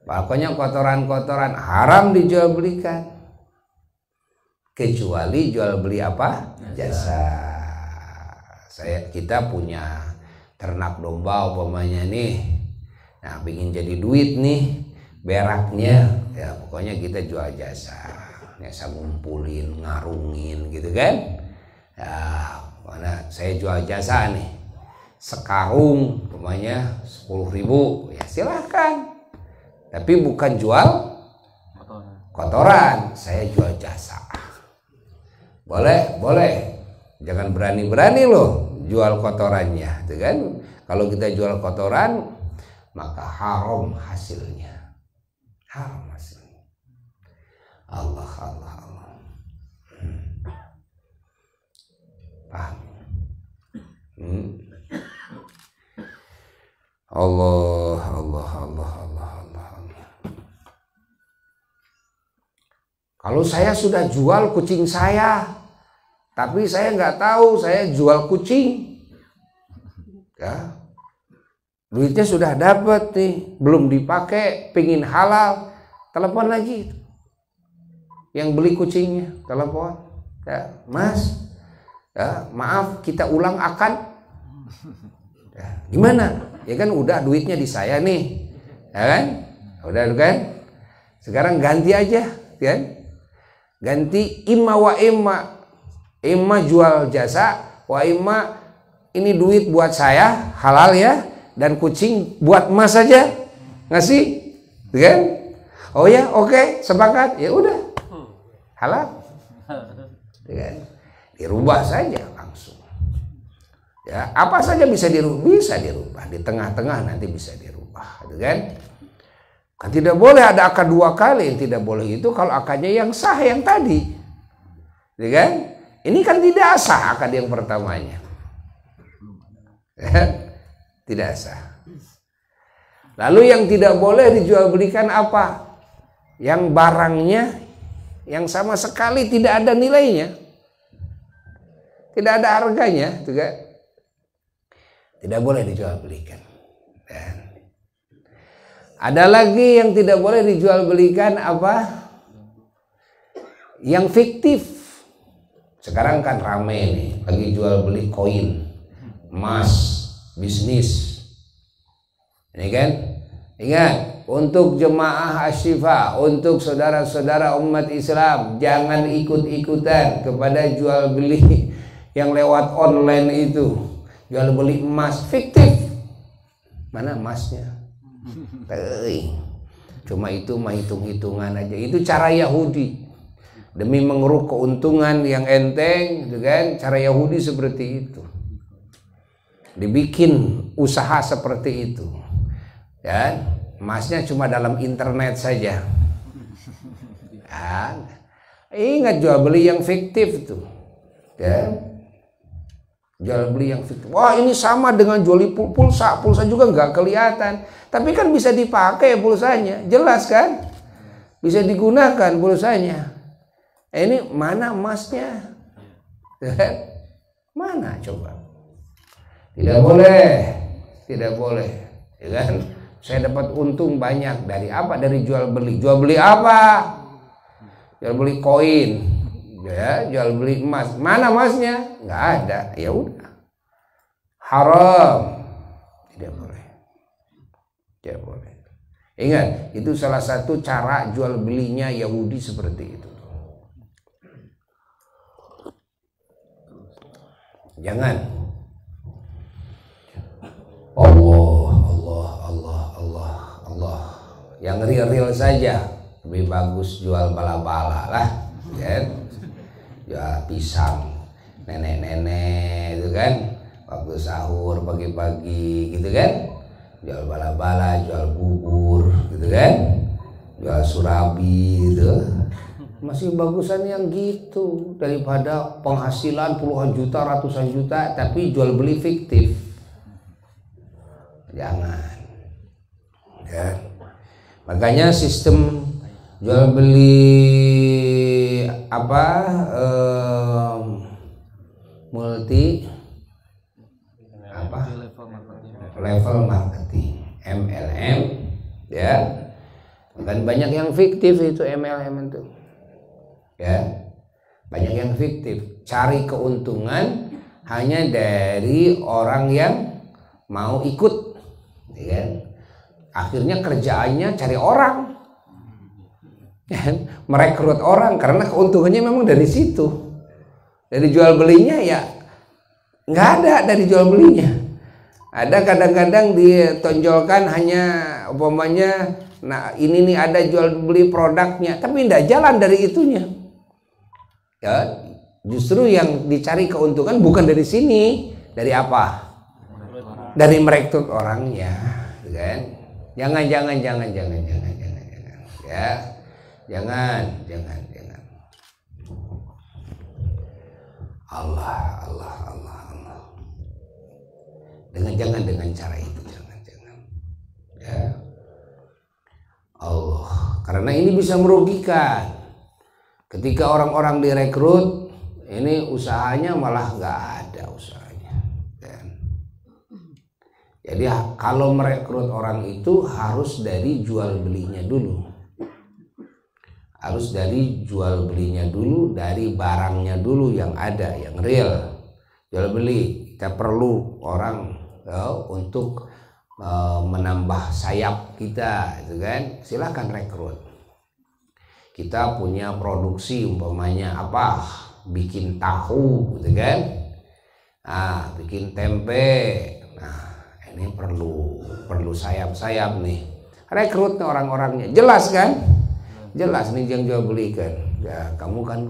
pokoknya kotoran-kotoran haram dijual belikan, kecuali jual beli apa? Jasa. Kita punya ternak domba umpamanya nih, nah ingin jadi duit nih beraknya, ya pokoknya kita jual jasa, biasa ngumpulin, ngarungin, gitu kan? Ya, mana saya jual jasa nih. Sekarung umpamanya 10.000, ya silahkan, tapi bukan jual kotoran, saya jual jasa. Boleh, jangan berani-berani loh jual kotorannya, gitu kan? Kalau kita jual kotoran maka haram hasilnya, Allah. Paham? Allah. Kalau saya sudah jual kucing saya, tapi saya nggak tahu saya jual kucing, ya, duitnya sudah dapat nih, belum dipakai, pingin halal, telepon lagi, yang beli kucingnya, telepon, ya, Mas, ya, maaf kita ulang akad. Ya, gimana? Ya kan udah duitnya di saya nih, ya kan? Udah kan? Sekarang ganti aja, kan? Ganti imma wa imma. Imma jual jasa, wa imma ini duit buat saya, halal ya, dan kucing buat emas saja. Ngasih, kan? Oh ya, oke, sepakat. Ya udah. Halal. Kan? Dirubah saja langsung. Ya, apa saja bisa dirubah, di tengah-tengah nanti bisa dirubah, gitu kan? Kan tidak boleh ada akad dua kali, yang tidak boleh itu kalau akadnya yang sah yang tadi, gitu kan? Ini kan tidak sah akad yang pertamanya, ya? Tidak sah. Lalu yang tidak boleh dijual belikan apa? Yang barangnya yang sama sekali tidak ada nilainya, tidak ada harganya, juga tidak boleh dijual belikan. Dan ada lagi yang tidak boleh dijual belikan apa? Yang fiktif. Sekarang kan rame nih, lagi jual beli koin, emas, bisnis. Ini kan? Ingat, untuk jemaah Asy-Syifa, untuk saudara-saudara umat Islam, jangan ikut-ikutan kepada jual beli yang lewat online itu. Jual beli emas fiktif. Mana emasnya? Cuma itu mah hitung-hitungan aja. Itu cara Yahudi. Demi mengeruk keuntungan yang enteng, gitu kan? Cara Yahudi seperti itu. Dibikin usaha seperti itu. Dan emasnya cuma dalam internet saja. Nah, ingat jual beli yang fiktif tuh. Ya. Jual beli yang fiktif. Wah, ini sama dengan jual pulsa. Pulsa juga nggak kelihatan. Tapi kan bisa dipakai pulsanya. Jelas kan? Bisa digunakan pulsanya. Ini mana emasnya? Mana coba? Tidak boleh. Tidak boleh. Ya kan? Saya dapat untung banyak. Dari apa? Dari jual beli. Jual beli apa? Jual beli koin. Ya, jual beli emas. Mana emasnya? Nggak ada. Ya udah. Haram. Tidak boleh. Tidak boleh. Ingat, itu salah satu cara jual belinya Yahudi seperti itu. Jangan. Allah. Yang real saja. Lebih bagus jual bala-bala lah. Ya. Jual pisang nenek-nenek itu kan waktu sahur pagi-pagi gitu kan, jual bala-bala, jual bubur gitu kan, jual surabi gitu. Masih bagusan yang gitu daripada penghasilan puluhan juta, ratusan juta tapi jual beli fiktif. Jangan ya. Makanya sistem jual beli apa multi apa level marketing MLM ya, kan banyak yang fiktif itu MLM itu ya, banyak yang fiktif, cari keuntungan hanya dari orang yang mau ikut ya kan? Akhirnya kerjaannya cari orang, merekrut orang karena keuntungannya memang dari situ. Dari jual belinya ya nggak ada dari jual belinya. Ada kadang-kadang ditonjolkan hanya umpamanya, nah ini nih ada jual beli produknya, tapi nggak jalan dari itunya. Ya, justru yang dicari keuntungan bukan dari sini, dari apa? Dari merekrut orangnya, kan? Jangan. Ya. Jangan. Allah. Jangan dengan cara itu, jangan. Ya. Allah, karena ini bisa merugikan. Ketika orang-orang direkrut, ini usahanya malah nggak ada usahanya. Kan? Jadi kalau merekrut orang itu harus dari jual belinya dulu. Harus dari jual belinya dulu, dari barangnya dulu yang ada, yang real. Jual beli, kita perlu orang untuk menambah sayap kita, itu kan? Silakan rekrut. kita punya produksi umpamanya apa, bikin tahu gitu kan, bikin tempe. Nah ini perlu sayap-sayap nih, rekrut orang-orangnya, jelas kan, jelas nih yang jual belikan. Ya kamu kan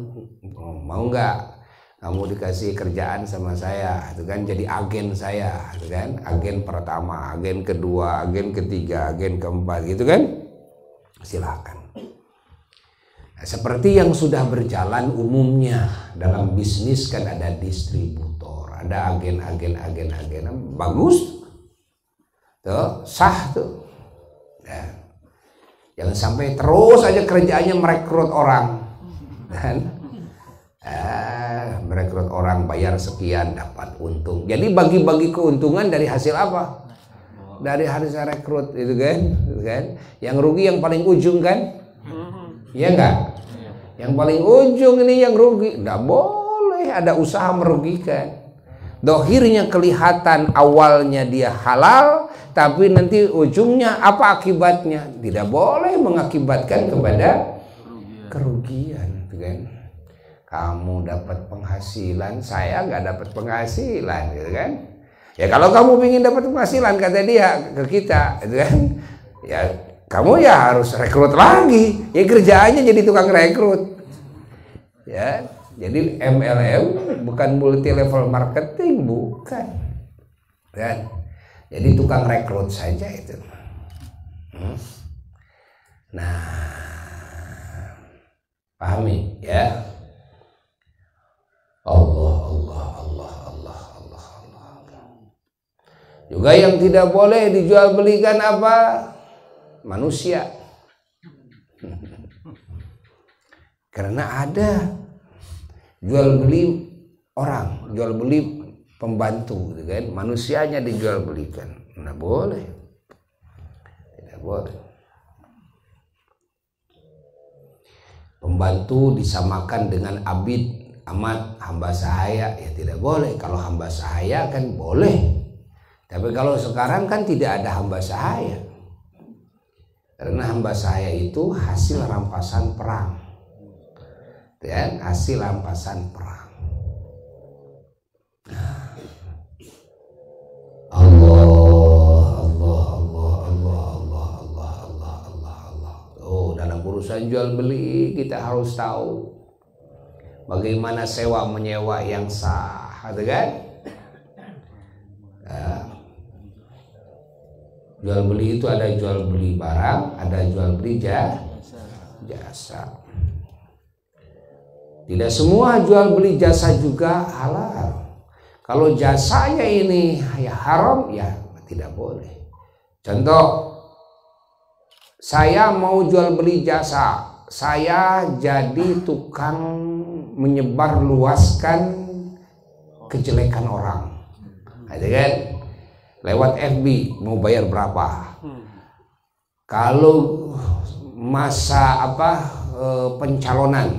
mau nggak kamu dikasih kerjaan sama saya, itu kan jadi agen saya, itu kan, agen pertama, agen kedua, agen ketiga, agen keempat, gitu kan, silakan. Nah, seperti yang sudah berjalan umumnya dalam bisnis kan ada distributor, ada agen, bagus, tuh sah tuh. Nah, jangan sampai terus aja kerjaannya merekrut orang, kan? Merekrut orang, bayar sekian dapat untung. Jadi bagi-bagi keuntungan dari hasil apa? Dari hasil rekrut itu kan? Yang rugi yang paling ujung kan? Iya enggak? Yang paling ujung ini yang rugi. Enggak boleh ada usaha merugikan. Dohirnya kelihatan awalnya dia halal, tapi nanti ujungnya apa akibatnya? Tidak boleh mengakibatkan kepada kerugian, kan? Kamu dapat penghasilan, saya nggak dapat penghasilan, gitu kan? Ya kalau kamu ingin dapat penghasilan, kata dia ke kita, gitu kan? Ya kamu ya harus rekrut lagi. Ya kerjaannya jadi tukang rekrut. Ya, jadi MLM bukan multi level marketing, bukan. Kan? Jadi tukang rekrut saja itu. Nah, pahami ya. Allah. Juga yang tidak boleh dijual belikan apa? Manusia. Karena ada jual beli orang, jual beli pembantu, gitu kan? Manusianya dijual belikan. Nah, boleh. Tidak boleh. Pembantu disamakan dengan abid, amat, hamba sahaya, ya tidak boleh. Kalau hamba sahaya kan boleh, tapi kalau sekarang kan tidak ada hamba sahaya, karena hamba sahaya itu hasil rampasan perang, ya, hasil rampasan perang. Allah. Oh, dalam urusan jual beli kita harus tahu bagaimana sewa menyewa yang sah, gitu kan? Jual beli itu ada jual beli barang, ada jual beli jasa. Tidak semua jual beli jasa juga halal. Kalau jasanya ini ya haram, ya tidak boleh. Contoh, saya mau jual beli jasa, saya jadi tukang menyebar luaskan kejelekan orang, ada kan? Lewat FB, mau bayar berapa? Kalau masa pencalonan,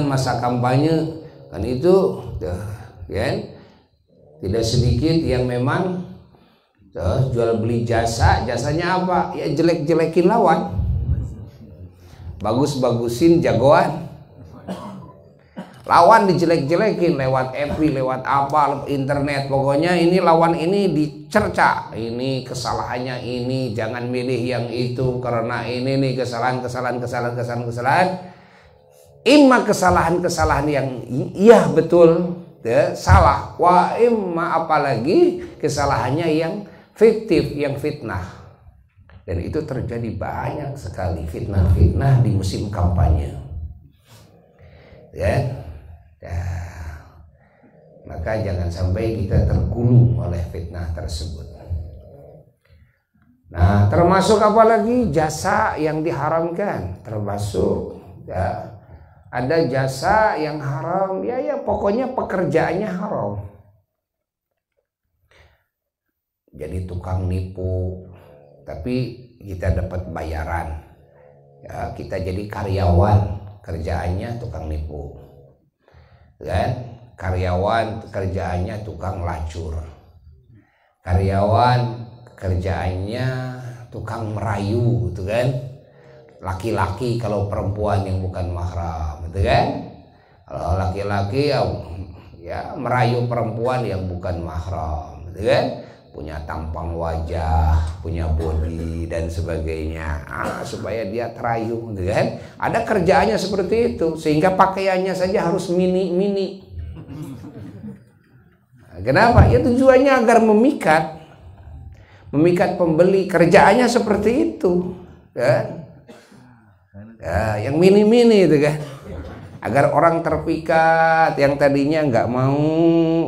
masa kampanye kan itu, kan? Tidak sedikit yang memang jual beli jasanya apa? Ya jelek-jelekin lawan, bagus-bagusin jagoan. Lawan dijelek-jelekin lewat FB, lewat apa, internet. Pokoknya ini lawan ini dicerca. Ini kesalahannya ini, jangan milih yang itu karena ini nih kesalahan. Imma kesalahan yang iya betul, ya, salah. Wa imma apalagi kesalahannya yang fiktif, yang fitnah. Dan itu terjadi banyak sekali fitnah-fitnah di musim kampanye. Ya. Maka jangan sampai kita tergulung oleh fitnah tersebut. Nah, termasuk apalagi jasa yang diharamkan, termasuk ya, ada jasa yang haram, ya pokoknya pekerjaannya haram. Jadi tukang nipu, tapi kita dapat bayaran. Ya, kita jadi karyawan, kerjaannya tukang nipu. Kan? Karyawan kerjaannya tukang lacur, karyawan kerjaannya tukang merayu, gitu kan? laki-laki kalau perempuan yang bukan mahram, gitu kan? Kalau laki-laki ya merayu perempuan yang bukan mahram, gitu kan? Punya tampang wajah, punya body dan sebagainya, supaya dia terayu, gitu kan? Ada kerjaannya seperti itu, sehingga pakaiannya saja harus mini-mini. Kenapa? Ya tujuannya agar memikat pembeli. Kerjaannya seperti itu, kan? Ya, yang mini-mini itu kan, agar orang terpikat, yang tadinya nggak mau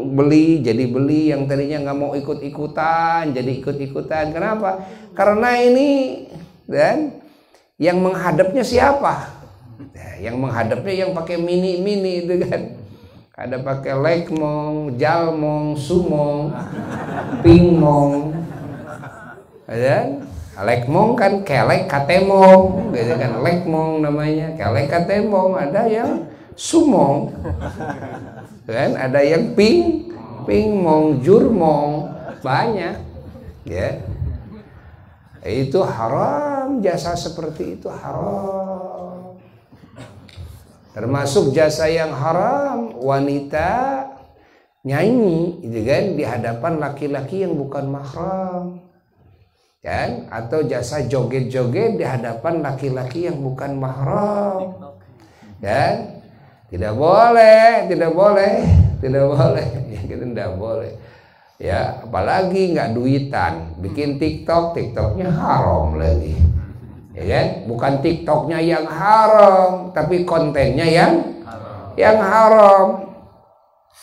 beli jadi beli, yang tadinya nggak mau ikut-ikutan jadi ikut-ikutan. Kenapa? Karena ini, dan yang menghadapnya siapa? Ya, yang menghadapnya yang pakai mini-mini itu kan. Ada pakai lekmong, jalmong, sumong, pingmong, ada lekmong kan kelek katemong, gitu kan, lekmong namanya, kelek katemong. Ada yang sumong, kan, ada yang pingmong, jurmong, banyak, ya. Itu haram, jasa seperti itu haram. Termasuk jasa yang haram, wanita nyanyi, gitu kan, di hadapan laki-laki yang bukan mahram. Kan? Atau jasa joget-joget di hadapan laki-laki yang bukan mahram, kan? Tidak boleh ya, gitu, tidak boleh ya. Apalagi nggak duitan, bikin TikToknya haram lagi, ya kan? Bukan TikToknya yang haram, tapi kontennya yang haram.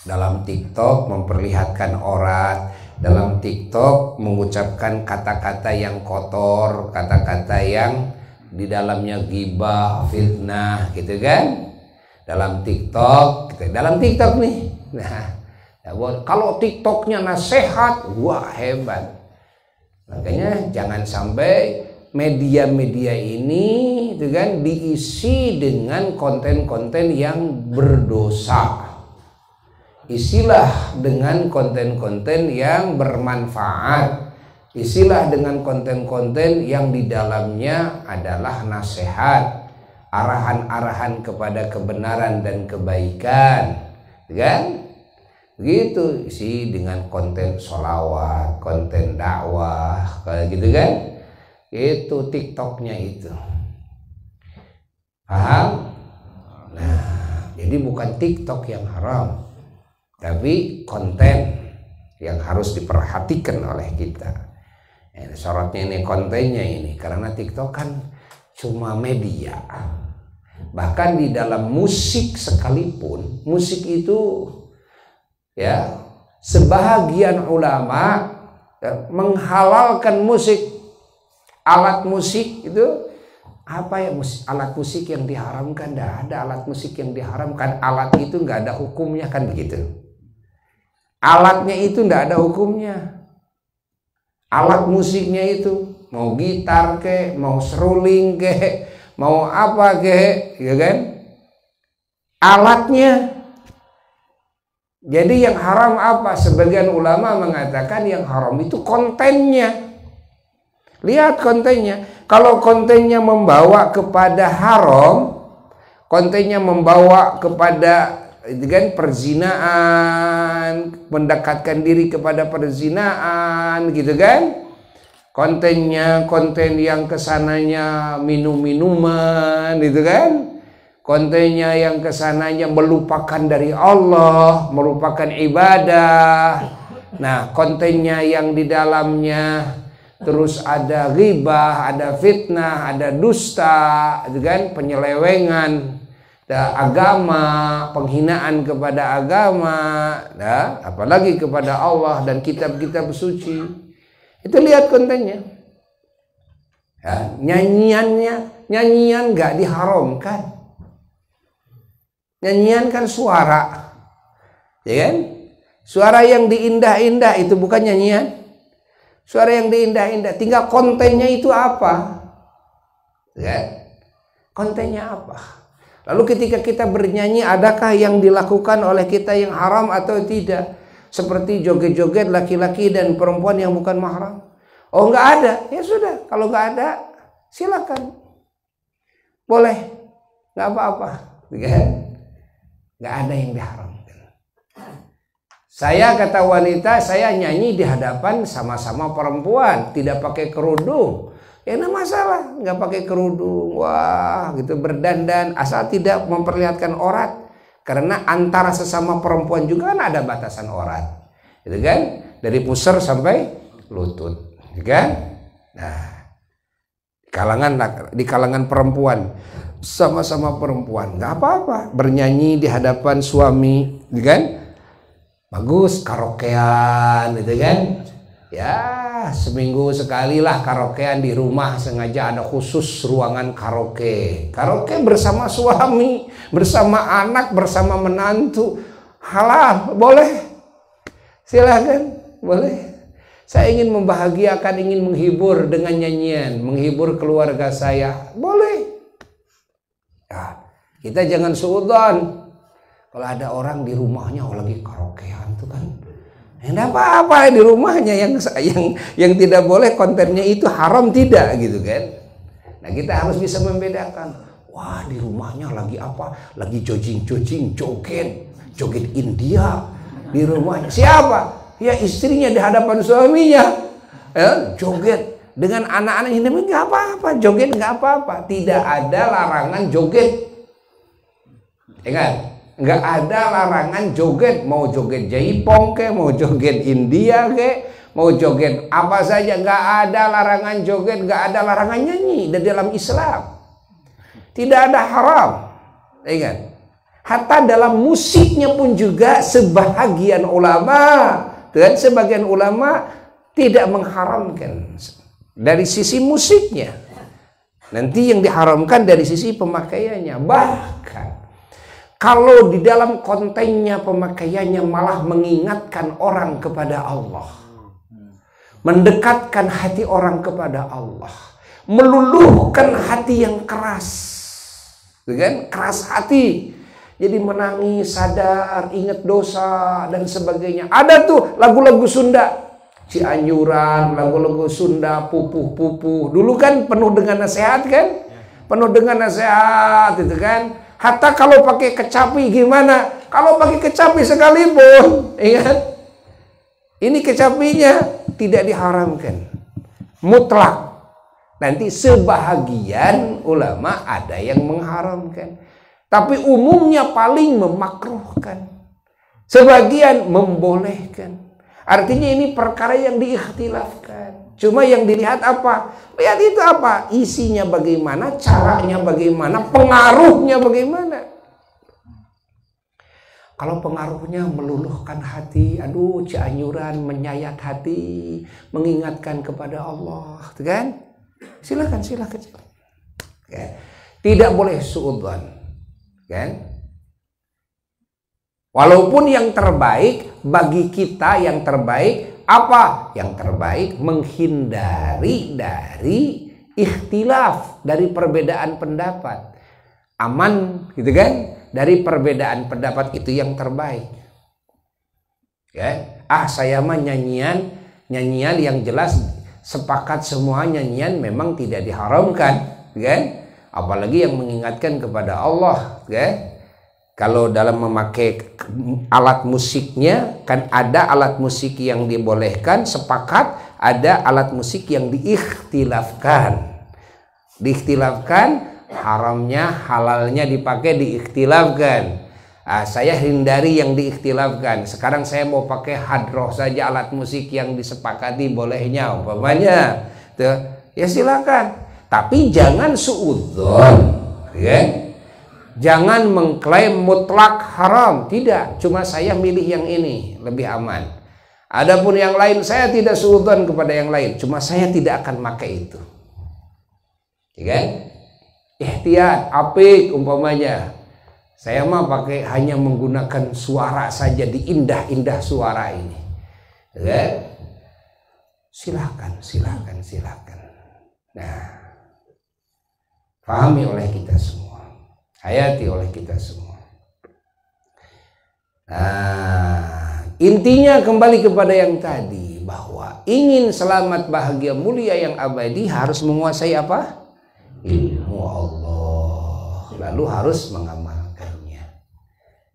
Dalam TikTok memperlihatkan aurat, dalam TikTok mengucapkan kata-kata yang kotor, kata-kata yang di dalamnya ghibah, fitnah, gitu kan? Dalam TikTok nih. Nah, kalau TikToknya nasihat, wah hebat. Makanya jangan sampai media-media ini, itu kan, diisi dengan konten-konten yang berdosa. Isilah dengan konten-konten yang bermanfaat. Isilah dengan konten-konten yang di dalamnya adalah nasihat, arahan-arahan kepada kebenaran dan kebaikan, kan? Begitu. Isi dengan konten sholawat, konten dakwah, kayak gitu kan? Itu TikToknya itu. Paham? Nah, jadi bukan TikTok yang haram, tapi konten yang harus diperhatikan oleh kita. Syaratnya ini kontennya ini, karena TikTok kan cuma media. Bahkan di dalam musik sekalipun, musik itu ya, sebahagian ulama menghalalkan musik. Alat musik itu apa ya, alat musik yang diharamkan? Tidak ada alat musik yang diharamkan. Alat itu nggak ada hukumnya, kan begitu. Alatnya itu tidak ada hukumnya. Alat musiknya itu mau gitar ke, mau seruling ke, mau apa ke, ya kan? Alatnya. Jadi yang haram apa? Sebagian ulama mengatakan yang haram itu kontennya. Lihat kontennya. Kalau kontennya membawa kepada haram, kontennya membawa kepada, itu kan, perzinaan, mendekatkan diri kepada perzinaan, gitu kan? Kontennya konten yang kesananya minum-minuman, gitu kan? Kontennya yang kesananya melupakan dari Allah, merupakan ibadah. Nah, kontennya yang di dalamnya terus ada ghibah, ada fitnah, ada dusta, gitu kan? Penyelewengan agama, penghinaan kepada agama, apalagi kepada Allah dan kitab-kitab suci. Itu lihat kontennya. Ya, nyanyian nggak diharamkan. Nyanyian kan suara, ya kan? Suara yang diindah-indah itu bukan nyanyian. Suara yang diindah-indah, tinggal kontennya itu apa? Ya, kontennya apa? Lalu ketika kita bernyanyi, adakah yang dilakukan oleh kita yang haram atau tidak? Seperti joget-joget laki-laki dan perempuan yang bukan mahram. Oh, nggak ada, ya sudah. Kalau nggak ada, silakan. boleh, nggak apa-apa, nggak ada yang diharamkan. Saya kata wanita, saya nyanyi di hadapan sama-sama perempuan, tidak pakai kerudung, ya nggak masalah, nggak pakai kerudung, wah gitu berdandan, asal tidak memperlihatkan aurat, karena antara sesama perempuan juga kan ada batasan aurat, gitu kan, dari pusar sampai lutut, gitu kan. Nah, di kalangan perempuan, sama-sama perempuan, nggak apa-apa bernyanyi di hadapan suami, gitu kan. Bagus karaokean, gitu kan. Ya seminggu sekali lah karaokean di rumah, sengaja ada khusus ruangan karaoke. Karaoke bersama suami, bersama anak, bersama menantu, halal, boleh. Silahkan, boleh. Saya ingin membahagiakan, ingin menghibur dengan nyanyian, menghibur keluarga saya, boleh. Nah, kita jangan suudzon. Kalau ada orang di rumahnya lagi karaokean tuh kan, enggak apa-apa di rumahnya, yang tidak boleh kontennya itu haram, tidak gitu kan. Nah, kita harus bisa membedakan. Wah, di rumahnya lagi apa? Lagi jogging, joget India di rumahnya. Siapa? Ya istrinya di hadapan suaminya, joget dengan anak-anaknya, nggak apa-apa, joget nggak apa-apa, tidak ada larangan joget. Ingat, nggak ada larangan joget, mau joget jaipong ke, mau joget India ke, mau joget apa saja, nggak ada larangan joget, nggak ada larangan nyanyi di dalam Islam, tidak ada haram. Ingat, hatta dalam musiknya pun juga sebahagian ulama dan sebagian ulama tidak mengharamkan dari sisi musiknya. Nanti yang diharamkan dari sisi pemakaiannya. Bahkan kalau di dalam kontennya pemakaiannya malah mengingatkan orang kepada Allah, mendekatkan hati orang kepada Allah, meluluhkan hati yang keras, kan? Keras hati, jadi menangis, sadar, ingat dosa dan sebagainya. Ada tuh lagu-lagu Sunda, Cianjuran, lagu-lagu Sunda, pupuh. Dulu kan penuh dengan nasihat kan? Penuh dengan nasihat itu kan. Hatta kalau pakai kecapi gimana? Kalau pakai kecapi sekalipun, ingat, ini kecapinya tidak diharamkan, mutlak. Nanti sebahagian ulama ada yang mengharamkan, tapi umumnya paling memakruhkan, sebagian membolehkan. Artinya ini perkara yang diikhtilafkan. Cuma yang dilihat apa? Lihat itu apa? Isinya bagaimana, caranya bagaimana, pengaruhnya bagaimana. Kalau pengaruhnya meluluhkan hati, aduh Cianjuran menyayat hati, mengingatkan kepada Allah, kan? Silakan. Okay. Tidak boleh suudzon, kan? Walaupun yang terbaik bagi kita, yang terbaik apa? Yang terbaik menghindari dari ikhtilaf, dari perbedaan pendapat. Aman gitu kan? Dari perbedaan pendapat itu yang terbaik. Ya, saya mah nyanyian yang jelas sepakat semua nyanyian memang tidak diharamkan, kan? Apalagi yang mengingatkan kepada Allah, kan? Kalau dalam memakai alat musiknya kan ada alat musik yang dibolehkan, sepakat, ada alat musik yang diikhtilafkan. Haramnya, halalnya dipakai diikhtilafkan. Saya hindari yang diikhtilafkan. Sekarang saya mau pakai hadroh saja, alat musik yang disepakati bolehnya umpamanya. Ya silakan. Tapi jangan suudzon, ya. Jangan mengklaim mutlak haram, tidak. Cuma saya milih yang ini, lebih aman. Adapun yang lain saya tidak suudzon kepada yang lain, cuma saya tidak akan pakai itu. Ya kan? Ihtiyat, apik umpamanya. Saya mah pakai hanya menggunakan suara saja, di indah-indah suara ini. Ya kan? Silakan. Nah, pahami oleh kita semua, hayati oleh kita semua. Nah, intinya kembali kepada yang tadi, bahwa ingin selamat, bahagia, mulia yang abadi harus menguasai apa? Ilmu Allah. lalu harus mengamalkannya.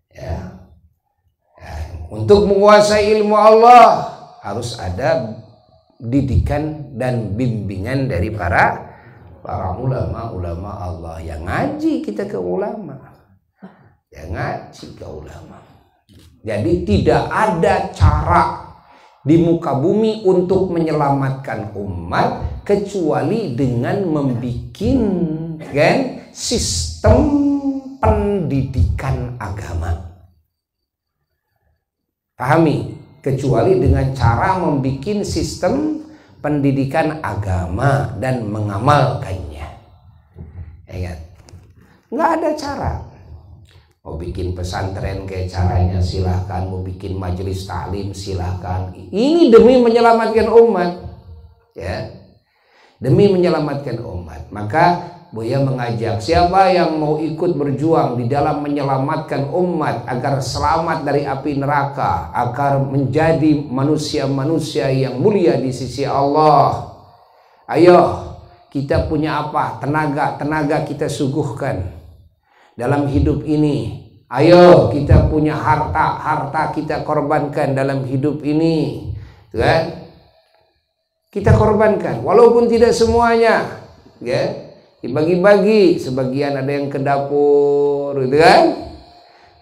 Ya. Untuk menguasai ilmu Allah harus ada didikan dan bimbingan dari para ulama Allah. Yang ngaji kita ke ulama, yang ngaji ke ulama. Jadi tidak ada cara di muka bumi untuk menyelamatkan umat kecuali dengan membuat sistem pendidikan agama. Pahami? Kecuali dengan cara membuat sistem pendidikan agama dan mengamalkannya. Ingat, nggak ada cara. Mau bikin pesantren kayak caranya silahkan, mau bikin majelis taklim silahkan. Ini demi menyelamatkan umat, ya, demi menyelamatkan umat. Maka Buya mengajak siapa yang mau ikut berjuang di dalam menyelamatkan umat agar selamat dari api neraka, agar menjadi manusia-manusia yang mulia di sisi Allah. Ayo, kita punya apa? Tenaga kita suguhkan dalam hidup ini. Ayo, kita punya harta kita korbankan dalam hidup ini, kan? Kita korbankan, walaupun tidak semuanya, ya. Dibagi-bagi, sebagian ada yang ke dapur, gitu kan?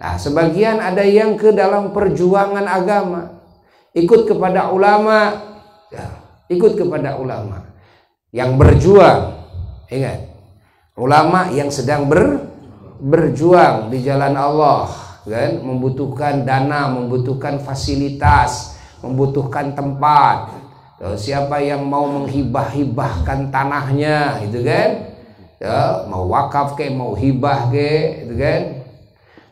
Nah, sebagian ada yang ke dalam perjuangan agama, ikut kepada ulama, ya, ikut kepada ulama yang berjuang. Ingat, ulama yang sedang berjuang di jalan Allah, kan? Membutuhkan dana, membutuhkan fasilitas, membutuhkan tempat. Siapa yang mau menghibah-hibahkan tanahnya, itu kan? Ya, mau wakaf ke, mau hibah ke, itu kan?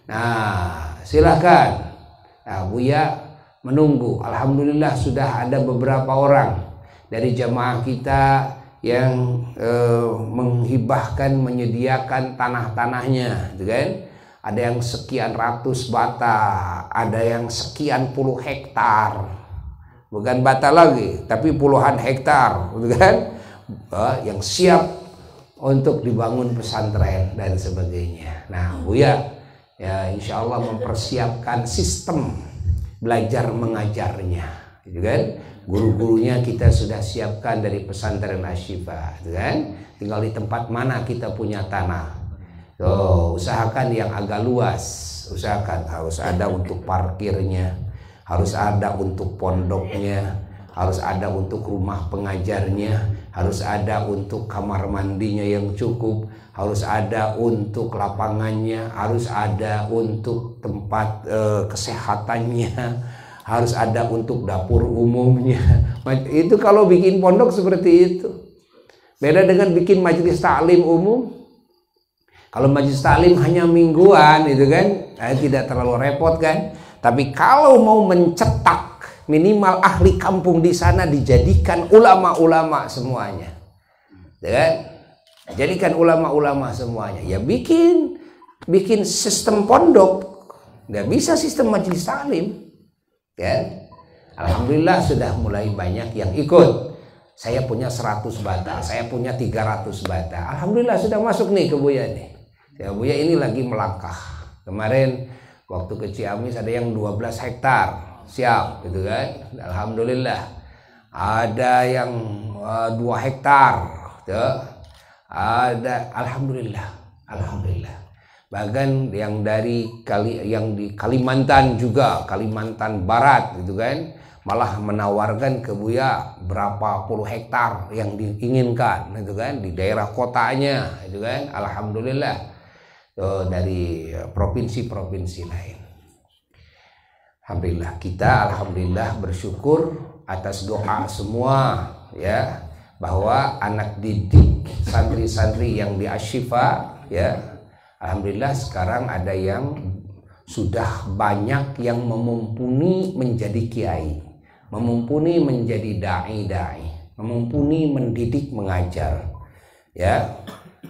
Nah, silahkan. Nah, Buya menunggu. Alhamdulillah sudah ada beberapa orang dari jamaah kita yang menghibahkan, menyediakan tanah-tanahnya, gitu kan? Ada yang sekian ratus bata, ada yang sekian puluh hektar, bukan bata lagi, tapi puluhan hektar, gitu kan? Yang siap untuk dibangun pesantren dan sebagainya. Nah, Buya ya insya Allah mempersiapkan sistem belajar mengajarnya, gitu kan? Guru-gurunya kita sudah siapkan dari pesantren Asy-Syifa, gitu kan? Tinggal di tempat mana kita punya tanah. Usahakan yang agak luas, usahakan harus ada untuk parkirnya, harus ada untuk pondoknya, harus ada untuk rumah pengajarnya, harus ada untuk kamar mandinya yang cukup, harus ada untuk lapangannya, harus ada untuk tempat kesehatannya, harus ada untuk dapur umumnya. Itu kalau bikin pondok seperti itu. Beda dengan bikin majelis taklim umum. Kalau majelis taklim hanya mingguan, itu kan, tidak terlalu repot kan. Tapi kalau mau mencetak minimal ahli kampung di sana, dijadikan ulama-ulama semuanya, ya, jadikan ulama-ulama semuanya. Ya bikin sistem pondok, nggak bisa sistem majelis taklim, ya. Alhamdulillah sudah mulai banyak yang ikut. Saya punya 100 bata, saya punya 300 bata. Alhamdulillah sudah masuk nih ke Buya nih. Ya, Buya ini lagi melangkah. Kemarin waktu ke Ciamis ada yang 12 hektar. Siap, gitu kan? Alhamdulillah. Ada yang 2 hektar, ya. Ada, alhamdulillah. Bahkan yang yang di Kalimantan juga, Kalimantan Barat, gitu kan? Malah menawarkan ke Buya berapa puluh hektar yang diinginkan, gitu kan? Di daerah kotanya, gitu kan? Alhamdulillah. Dari provinsi-provinsi lain. Alhamdulillah, kita alhamdulillah bersyukur atas doa semua, ya, bahwa anak didik santri-santri yang di Asy-Syifa, ya, alhamdulillah sekarang ada yang sudah banyak yang memumpuni menjadi kiai, memumpuni menjadi dai, memumpuni mendidik mengajar, ya.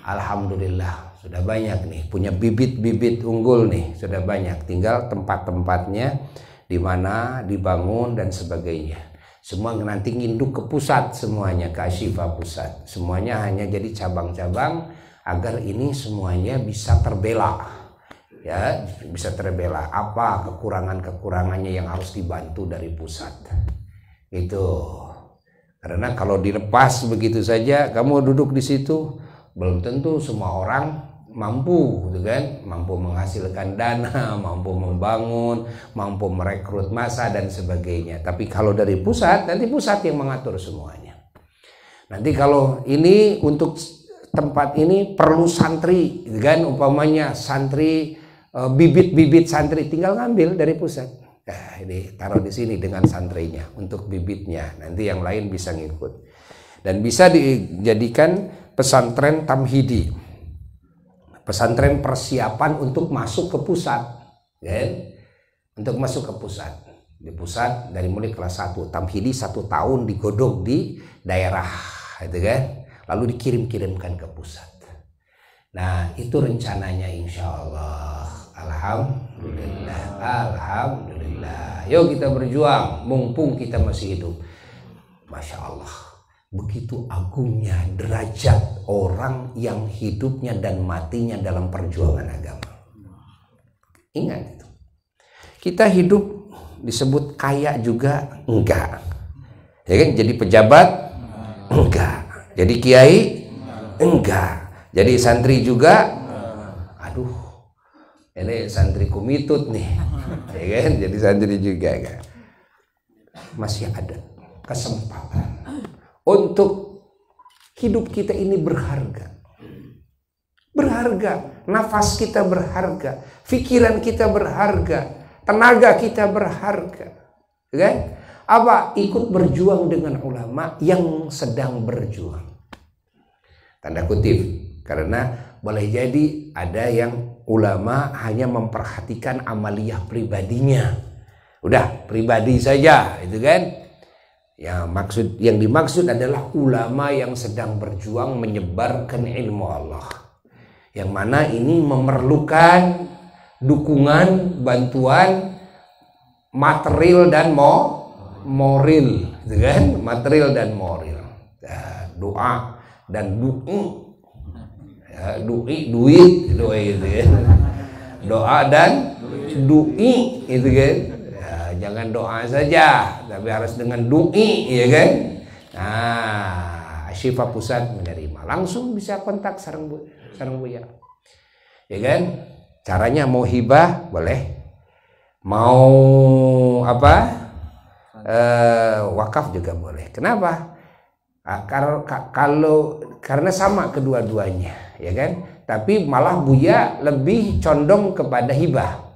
Alhamdulillah sudah banyak nih, punya bibit-bibit unggul nih, sudah banyak. Tinggal tempat-tempatnya di mana dibangun dan sebagainya. Semua nanti nginduk ke pusat semuanya, ke Asy-Syifa pusat. Semuanya hanya jadi cabang-cabang. agar ini semuanya bisa terbela, ya, bisa terbela. Apa kekurangannya yang harus dibantu dari pusat, itu. Karena kalau dilepas begitu saja, kamu duduk di situ, belum tentu semua orang mampu, gitu kan? Mampu menghasilkan dana, mampu membangun, mampu merekrut massa dan sebagainya. Tapi kalau dari pusat, nanti pusat yang mengatur semuanya. Nanti kalau ini untuk tempat ini perlu santri, gitu kan? Umpamanya santri, bibit-bibit santri tinggal ngambil dari pusat. Nah, ini taruh di sini dengan santrinya untuk bibitnya. Nanti yang lain bisa ngikut. Dan bisa dijadikan pesantren tamhidi, pesantren persiapan untuk masuk ke pusat, kan? Untuk masuk ke pusat. Di pusat dari mulai kelas 1 tamhidi 1 tahun digodok di daerah, gitu kan? Lalu dikirim-kirimkan ke pusat. Nah, itu rencananya insya Allah. Alhamdulillah, alhamdulillah. Yuk kita berjuang, mumpung kita masih hidup. Masya Allah, begitu agungnya derajat orang yang hidupnya dan matinya dalam perjuangan agama. Ingat itu. Kita hidup disebut kaya juga enggak, ya kan? Jadi pejabat enggak, jadi kiai enggak, jadi santri juga, aduh, ini santri kumitut nih, ya kan? Jadi santri juga kan. Masih ada kesempatan untuk hidup kita ini berharga. Berharga, nafas kita berharga, pikiran kita berharga, tenaga kita berharga, kan? Apa? Ikut berjuang dengan ulama yang sedang berjuang. Tanda kutip, karena boleh jadi ada yang ulama hanya memperhatikan amaliyah pribadinya. Udah pribadi saja, itu kan? Ya, yang dimaksud adalah ulama yang sedang berjuang menyebarkan ilmu Allah. Yang mana ini memerlukan dukungan, bantuan material dan moral, gitu kan? Material dan moral. Ya, doa dan ya, duit itu ya. Doa dan du'i, itu kan? Ya, jangan doa saja, tapi harus dengan du'i, ya kan? Nah, Syifa Pusat menerima, langsung bisa kontak sareng Buya, ya kan? Caranya mau hibah boleh, mau apa, wakaf juga boleh. Kenapa? Karena sama kedua-duanya, ya kan? Tapi malah Buya lebih condong kepada hibah.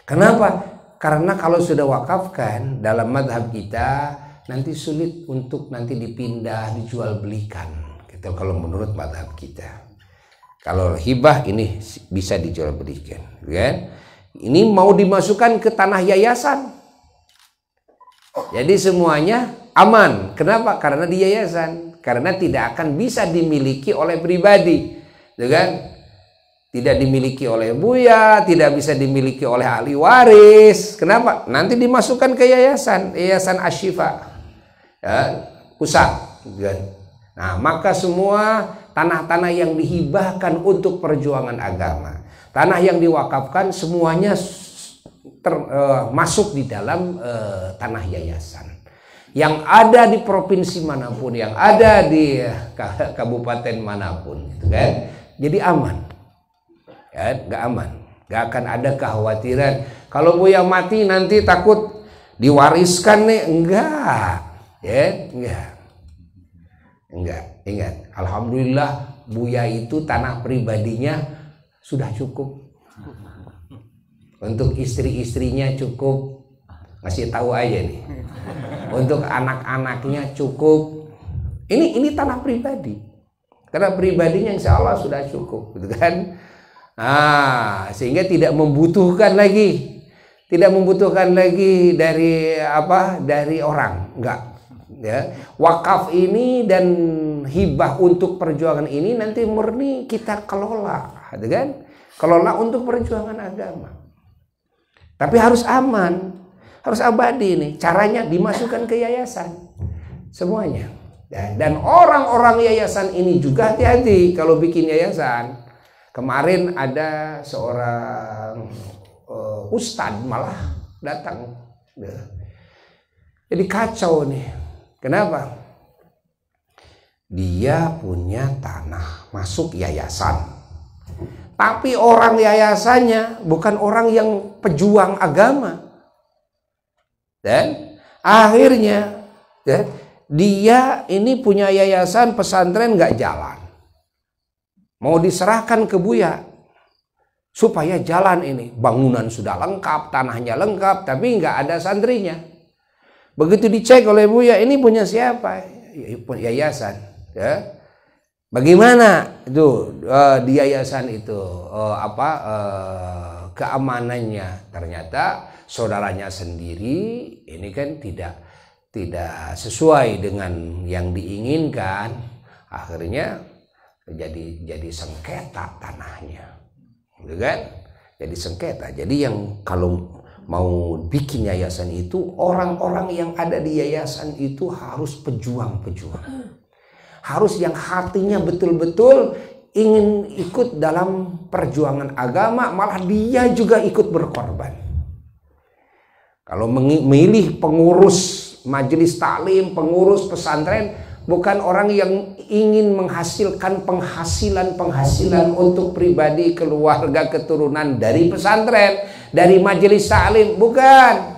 Kenapa? Karena kalau sudah wakafkan dalam madhab kita nanti sulit untuk nanti dipindah, dijual belikan, gitu. Kalau menurut madhab kita, kalau hibah ini bisa dijual belikan, kan? Ini mau dimasukkan ke tanah yayasan, jadi semuanya aman. Kenapa? Karena di yayasan, karena tidak akan bisa dimiliki oleh pribadi, kan? Tidak dimiliki oleh Buya, tidak bisa dimiliki oleh ahli waris. Kenapa? Nanti dimasukkan ke yayasan Asy-Syifa, ya, pusat, kan? Nah, maka semua tanah-tanah yang dihibahkan untuk perjuangan agama, tanah yang diwakafkan, semuanya masuk di dalam tanah yayasan. Yang ada di provinsi manapun, yang ada di kabupaten manapun, gitu kan? Jadi aman, ya, nggak aman, nggak akan ada kekhawatiran. Kalau Buya mati nanti takut diwariskan nih, enggak, ya, enggak. Ingat, alhamdulillah Buya itu tanah pribadinya sudah cukup, untuk istri-istrinya cukup, ngasih tahu aja nih, untuk anak-anaknya cukup. Ini tanah pribadi, karena pribadinya insya Allah sudah cukup, gitu kan? Nah, sehingga tidak membutuhkan lagi dari orang, enggak. Ya, wakaf ini dan hibah untuk perjuangan ini nanti murni kita kelola, kan? Kelola untuk perjuangan agama. Tapi harus aman, harus abadi nih. Caranya dimasukkan ke yayasan semuanya, Ya, dan orang-orang yayasan ini juga hati-hati kalau bikin yayasan. Kemarin ada seorang ustadz malah datang. Jadi kacau nih. Kenapa? Dia punya tanah masuk yayasan. Tapi orang yayasannya bukan orang yang pejuang agama. Dan akhirnya ya, dia ini punya yayasan pesantren nggak jalan. Mau diserahkan ke Buya supaya jalan ini. Bangunan sudah lengkap, tanahnya lengkap, tapi nggak ada santrinya. Begitu dicek oleh Buya, ini punya siapa? Yayasan. Ya. Bagaimana itu di yayasan itu keamanannya? Ternyata saudaranya sendiri ini kan tidak sesuai dengan yang diinginkan. Akhirnya jadi sengketa tanahnya, gitu kan? Jadi sengketa. Jadi yang kalau mau bikin yayasan itu, orang-orang yang ada di yayasan itu harus pejuang-pejuang. Harus yang hatinya betul-betul ingin ikut dalam perjuangan agama, malah dia juga ikut berkorban. Kalau memilih pengurus majelis taklim, pengurus pesantren, bukan orang yang ingin menghasilkan penghasilan untuk pribadi, keluarga, keturunan dari pesantren, dari majelis taklim, bukan.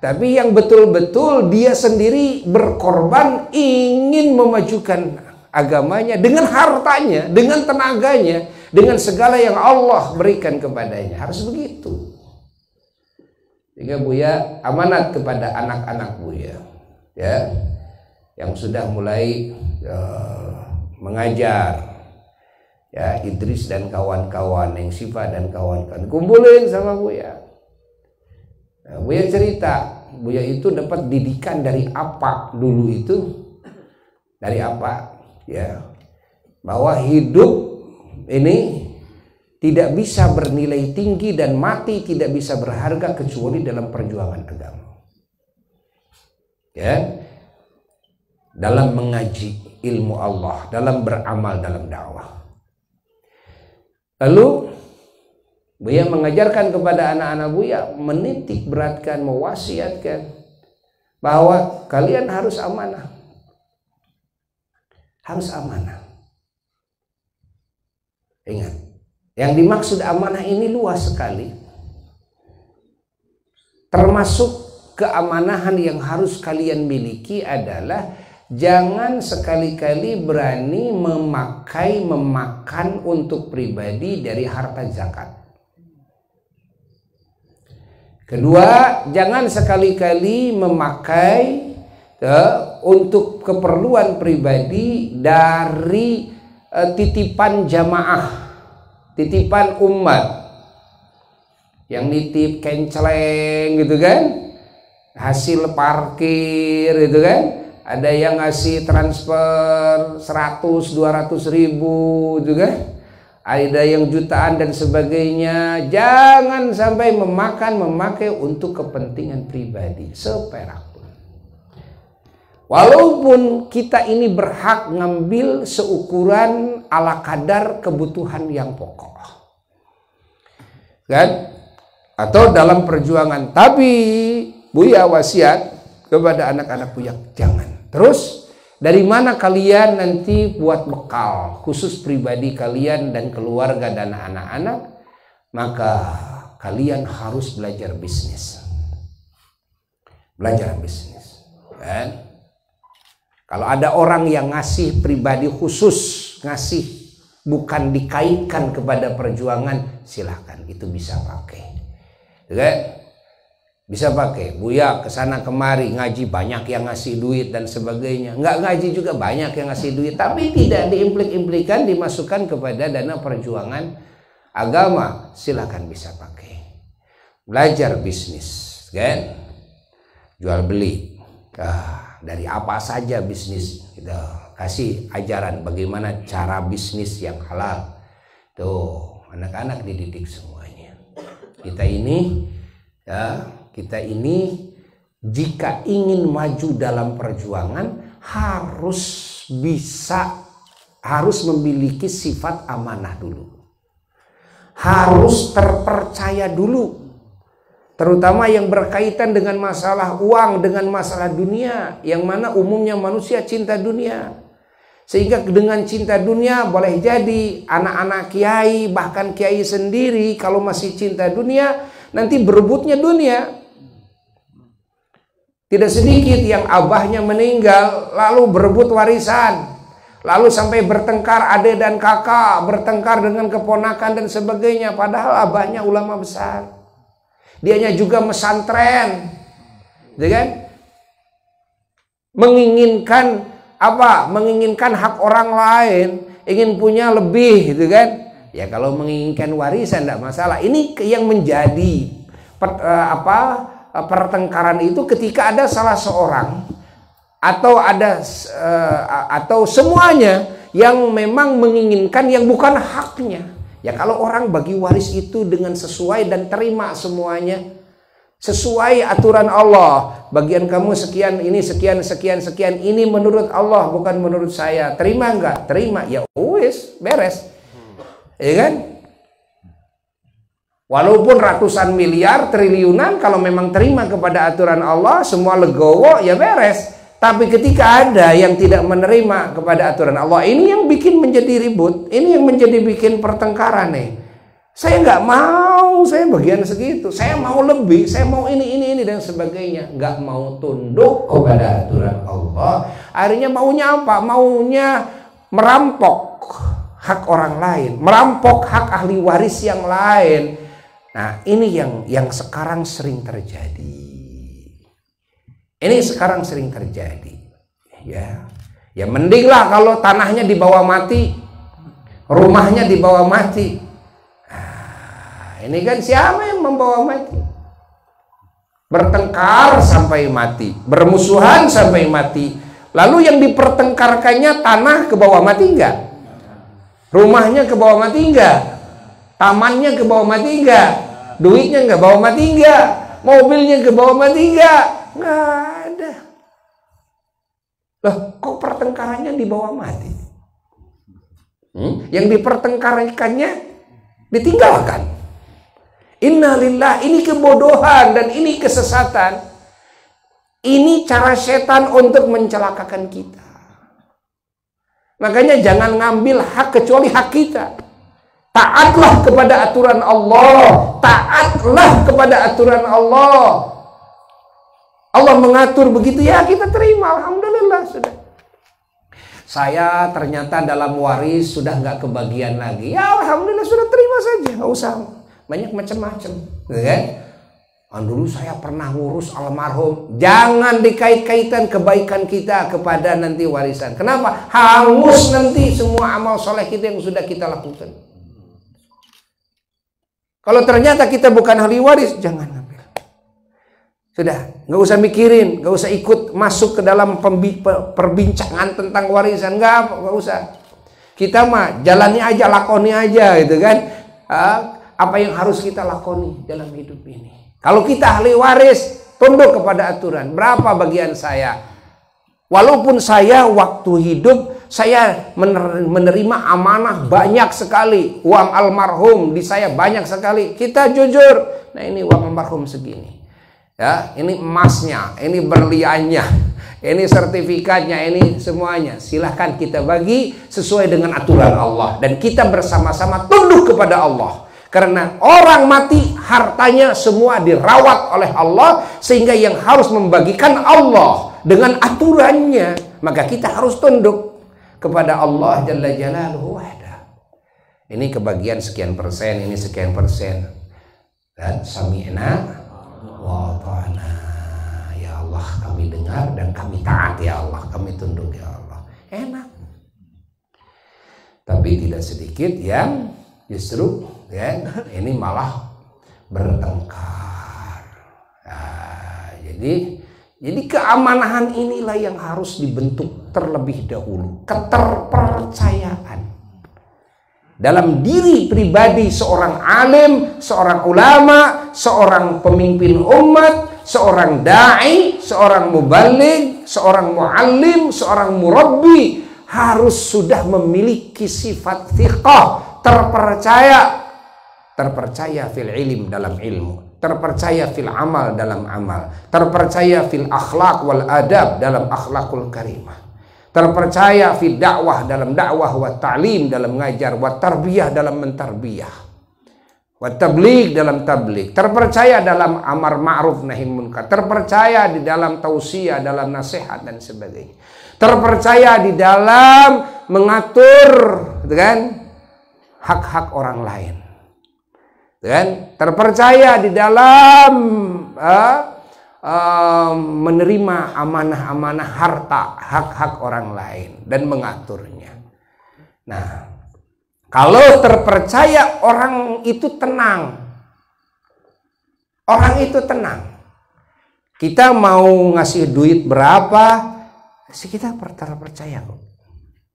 Tapi yang betul-betul dia sendiri berkorban ingin memajukan agamanya dengan hartanya, dengan tenaganya, dengan segala yang Allah berikan kepadanya. Harus begitu. Sehingga Buya amanat kepada anak-anak Buya, ya, yang sudah mulai mengajar, ya, Idris dan kawan-kawan, yang Sifa dan kawan-kawan, kumpulin sama Buya. Buya cerita, Buya itu dapat didikan dari apa dulu itu, dari apa, ya, bahwa hidup ini tidak bisa bernilai tinggi dan mati tidak bisa berharga kecuali dalam perjuangan agama, ya, dalam mengaji ilmu Allah, dalam beramal, dalam dakwah. Lalu Buya mengajarkan kepada anak-anak Buya, menitik beratkan, mewasiatkan bahwa kalian harus amanah. Harus amanah. Ingat, yang dimaksud amanah ini luas sekali. Termasuk keamanahan yang harus kalian miliki adalah jangan sekali-kali berani memakan untuk pribadi dari harta zakat. Kedua, jangan sekali-kali memakai untuk keperluan pribadi dari titipan jamaah, titipan umat, yang nitip kenceleng gitu kan, hasil parkir gitu kan, ada yang ngasih transfer 100-200 ribu gitu kan, ada yang jutaan dan sebagainya. Jangan sampai memakai untuk kepentingan pribadi seperak pun. Walaupun kita ini berhak ngambil seukuran ala kadar kebutuhan yang pokok, kan? Atau dalam perjuangan. Tapi Buya wasiat kepada anak-anak Buya, jangan. Terus dari mana kalian nanti buat bekal khusus pribadi kalian dan keluarga dan anak-anak? Maka kalian harus belajar bisnis. Belajar bisnis, kan? Kalau ada orang yang ngasih pribadi khusus, ngasih bukan dikaitkan kepada perjuangan, silahkan, itu bisa pakai, kan? Bisa pakai. Buya kesana kemari ngaji, banyak yang ngasih duit dan sebagainya. Nggak ngaji juga banyak yang ngasih duit, tapi tidak diimplik-implikan dimasukkan kepada dana perjuangan agama. Silakan, bisa pakai. Belajar bisnis, kan? Jual beli. Dari apa saja bisnis. Kita kasih ajaran bagaimana cara bisnis yang halal. Tuh, anak-anak dididik semuanya. Kita ini, ya, kita ini jika ingin maju dalam perjuangan, harus memiliki sifat amanah dulu. Harus terpercaya dulu. Terutama yang berkaitan dengan masalah uang, dengan masalah dunia, yang mana umumnya manusia cinta dunia. Sehingga dengan cinta dunia boleh jadi anak-anak kiai, bahkan kiai sendiri kalau masih cinta dunia, nanti berebutnya dunia. Tidak sedikit yang abahnya meninggal lalu berebut warisan, lalu sampai bertengkar adik dan kakak, bertengkar dengan keponakan dan sebagainya, padahal abahnya ulama besar. Dianya juga mesantren, gitu kan? Menginginkan apa? Menginginkan hak orang lain, ingin punya lebih, gitu kan? Ya kalau menginginkan warisan tidak masalah. Ini yang menjadi pertengkaran itu ketika ada salah seorang atau semuanya yang memang menginginkan yang bukan haknya. Ya kalau orang bagi waris itu dengan sesuai dan terima semuanya, sesuai aturan Allah, bagian kamu sekian, ini sekian, sekian, sekian, ini menurut Allah bukan menurut saya, terima enggak? Terima, ya wis, beres, ya kan? Walaupun ratusan miliar, triliunan, kalau memang terima kepada aturan Allah, semua legowo, ya beres. Tapi ketika ada yang tidak menerima kepada aturan Allah, ini yang bikin menjadi ribut, ini yang menjadi bikin pertengkaran nih. Saya nggak mau, saya bagian segitu, saya mau lebih, saya mau ini dan sebagainya. Nggak mau tunduk kepada aturan Allah. Akhirnya maunya apa? Maunya merampok hak orang lain, merampok hak ahli waris yang lain. Nah, ini yang sekarang sering terjadi. Ini sekarang sering terjadi, ya. Ya mendinglah kalau tanahnya dibawa mati, rumahnya dibawa mati. Nah, ini kan siapa yang membawa mati? Bertengkar sampai mati, bermusuhan sampai mati. Lalu yang dipertengkarkannya tanah ke bawah mati enggak? Rumahnya ke bawah mati enggak? Tamannya ke bawah mati enggak? Duitnya enggak bawah mati enggak? Mobilnya ke bawah mati enggak? Nggak ada. Loh, kok pertengkarannya di bawah mati? Yang dipertengkarkannya ditinggalkan. Innalillah, ini kebodohan dan ini kesesatan. Ini cara setan untuk mencelakakan kita. Makanya jangan ngambil hak kecuali hak kita. Taatlah kepada aturan Allah. Taatlah kepada aturan Allah. Allah mengatur begitu, ya kita terima, alhamdulillah sudah. Saya ternyata dalam waris sudah nggak kebagian lagi, ya alhamdulillah sudah, terima saja, nggak usah banyak macam-macam, kan? Dulu saya pernah ngurus almarhum, jangan dikait-kaitan kebaikan kita kepada nanti warisan. Kenapa? Hangus nanti semua amal soleh kita yang sudah kita lakukan. Kalau ternyata kita bukan ahli waris, jangan ambil. Sudah, nggak usah mikirin, nggak usah ikut masuk ke dalam perbincangan tentang warisan, nggak usah. Kita mah jalani aja, lakoni aja, gitu kan? Apa yang harus kita lakoni dalam hidup ini? Kalau kita ahli waris, tunduk kepada aturan. Berapa bagian saya? Walaupun saya waktu hidup saya menerima amanah banyak sekali, uang almarhum di saya banyak sekali. Kita jujur, nah ini uang almarhum segini. Ya, ini emasnya, ini berliannya, ini sertifikatnya, ini semuanya. Silahkan kita bagi sesuai dengan aturan Allah. Dan kita bersama-sama tunduk kepada Allah. Karena orang mati, hartanya semua dirawat oleh Allah. Sehingga yang harus membagikan Allah dengan aturannya. Maka kita harus tunduk kepada Allah Jalla Jalaluhu wahda. Ini kebagian sekian persen, ini sekian persen. Dan sami'na wa ta'ana, ya Allah, kami dengar dan kami taat, ya Allah, kami tunduk, ya Allah. Enak. Tapi tidak sedikit yang justru ya ini malah bertengkar. Nah, jadi keamanahan inilah yang harus dibentuk terlebih dahulu, keterpercayaan dalam diri pribadi seorang alim, seorang ulama, seorang pemimpin umat, seorang da'i, seorang mubaligh, seorang muallim, seorang murabbi harus sudah memiliki sifat thiqah, terpercaya fil ilm dalam ilmu, terpercaya fil amal dalam amal, terpercaya fil akhlak wal adab dalam akhlakul karimah, terpercaya fil dakwah dalam dakwah, wa ta'lim dalam ngajar, wa tarbiyah dalam mentarbiyah, wa tabligh dalam tabligh, terpercaya dalam amar ma'ruf nahi munkar, terpercaya di dalam tausiah, dalam nasihat dan sebagainya, terpercaya di dalam mengatur dengan hak-hak orang lain, dan terpercaya di dalam menerima amanah-amanah harta, hak-hak orang lain dan mengaturnya. Nah, kalau terpercaya, orang itu tenang. Orang itu tenang. Kita mau ngasih duit berapa, kita terpercaya kok.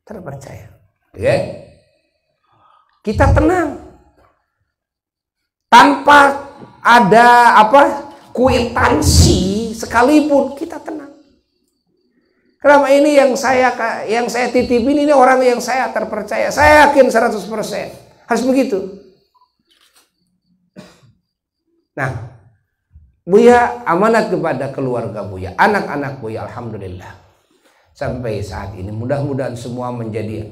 Terpercaya. Ya. Kita tenang. Tanpa ada kwitansi sekalipun kita tenang. Kenapa ini yang saya titipin ini orang yang saya terpercaya. Saya yakin 100%. Harus begitu. Nah, Buya amanat kepada keluarga Buya, anak-anak Buya, alhamdulillah. Sampai saat ini mudah-mudahan semua menjadi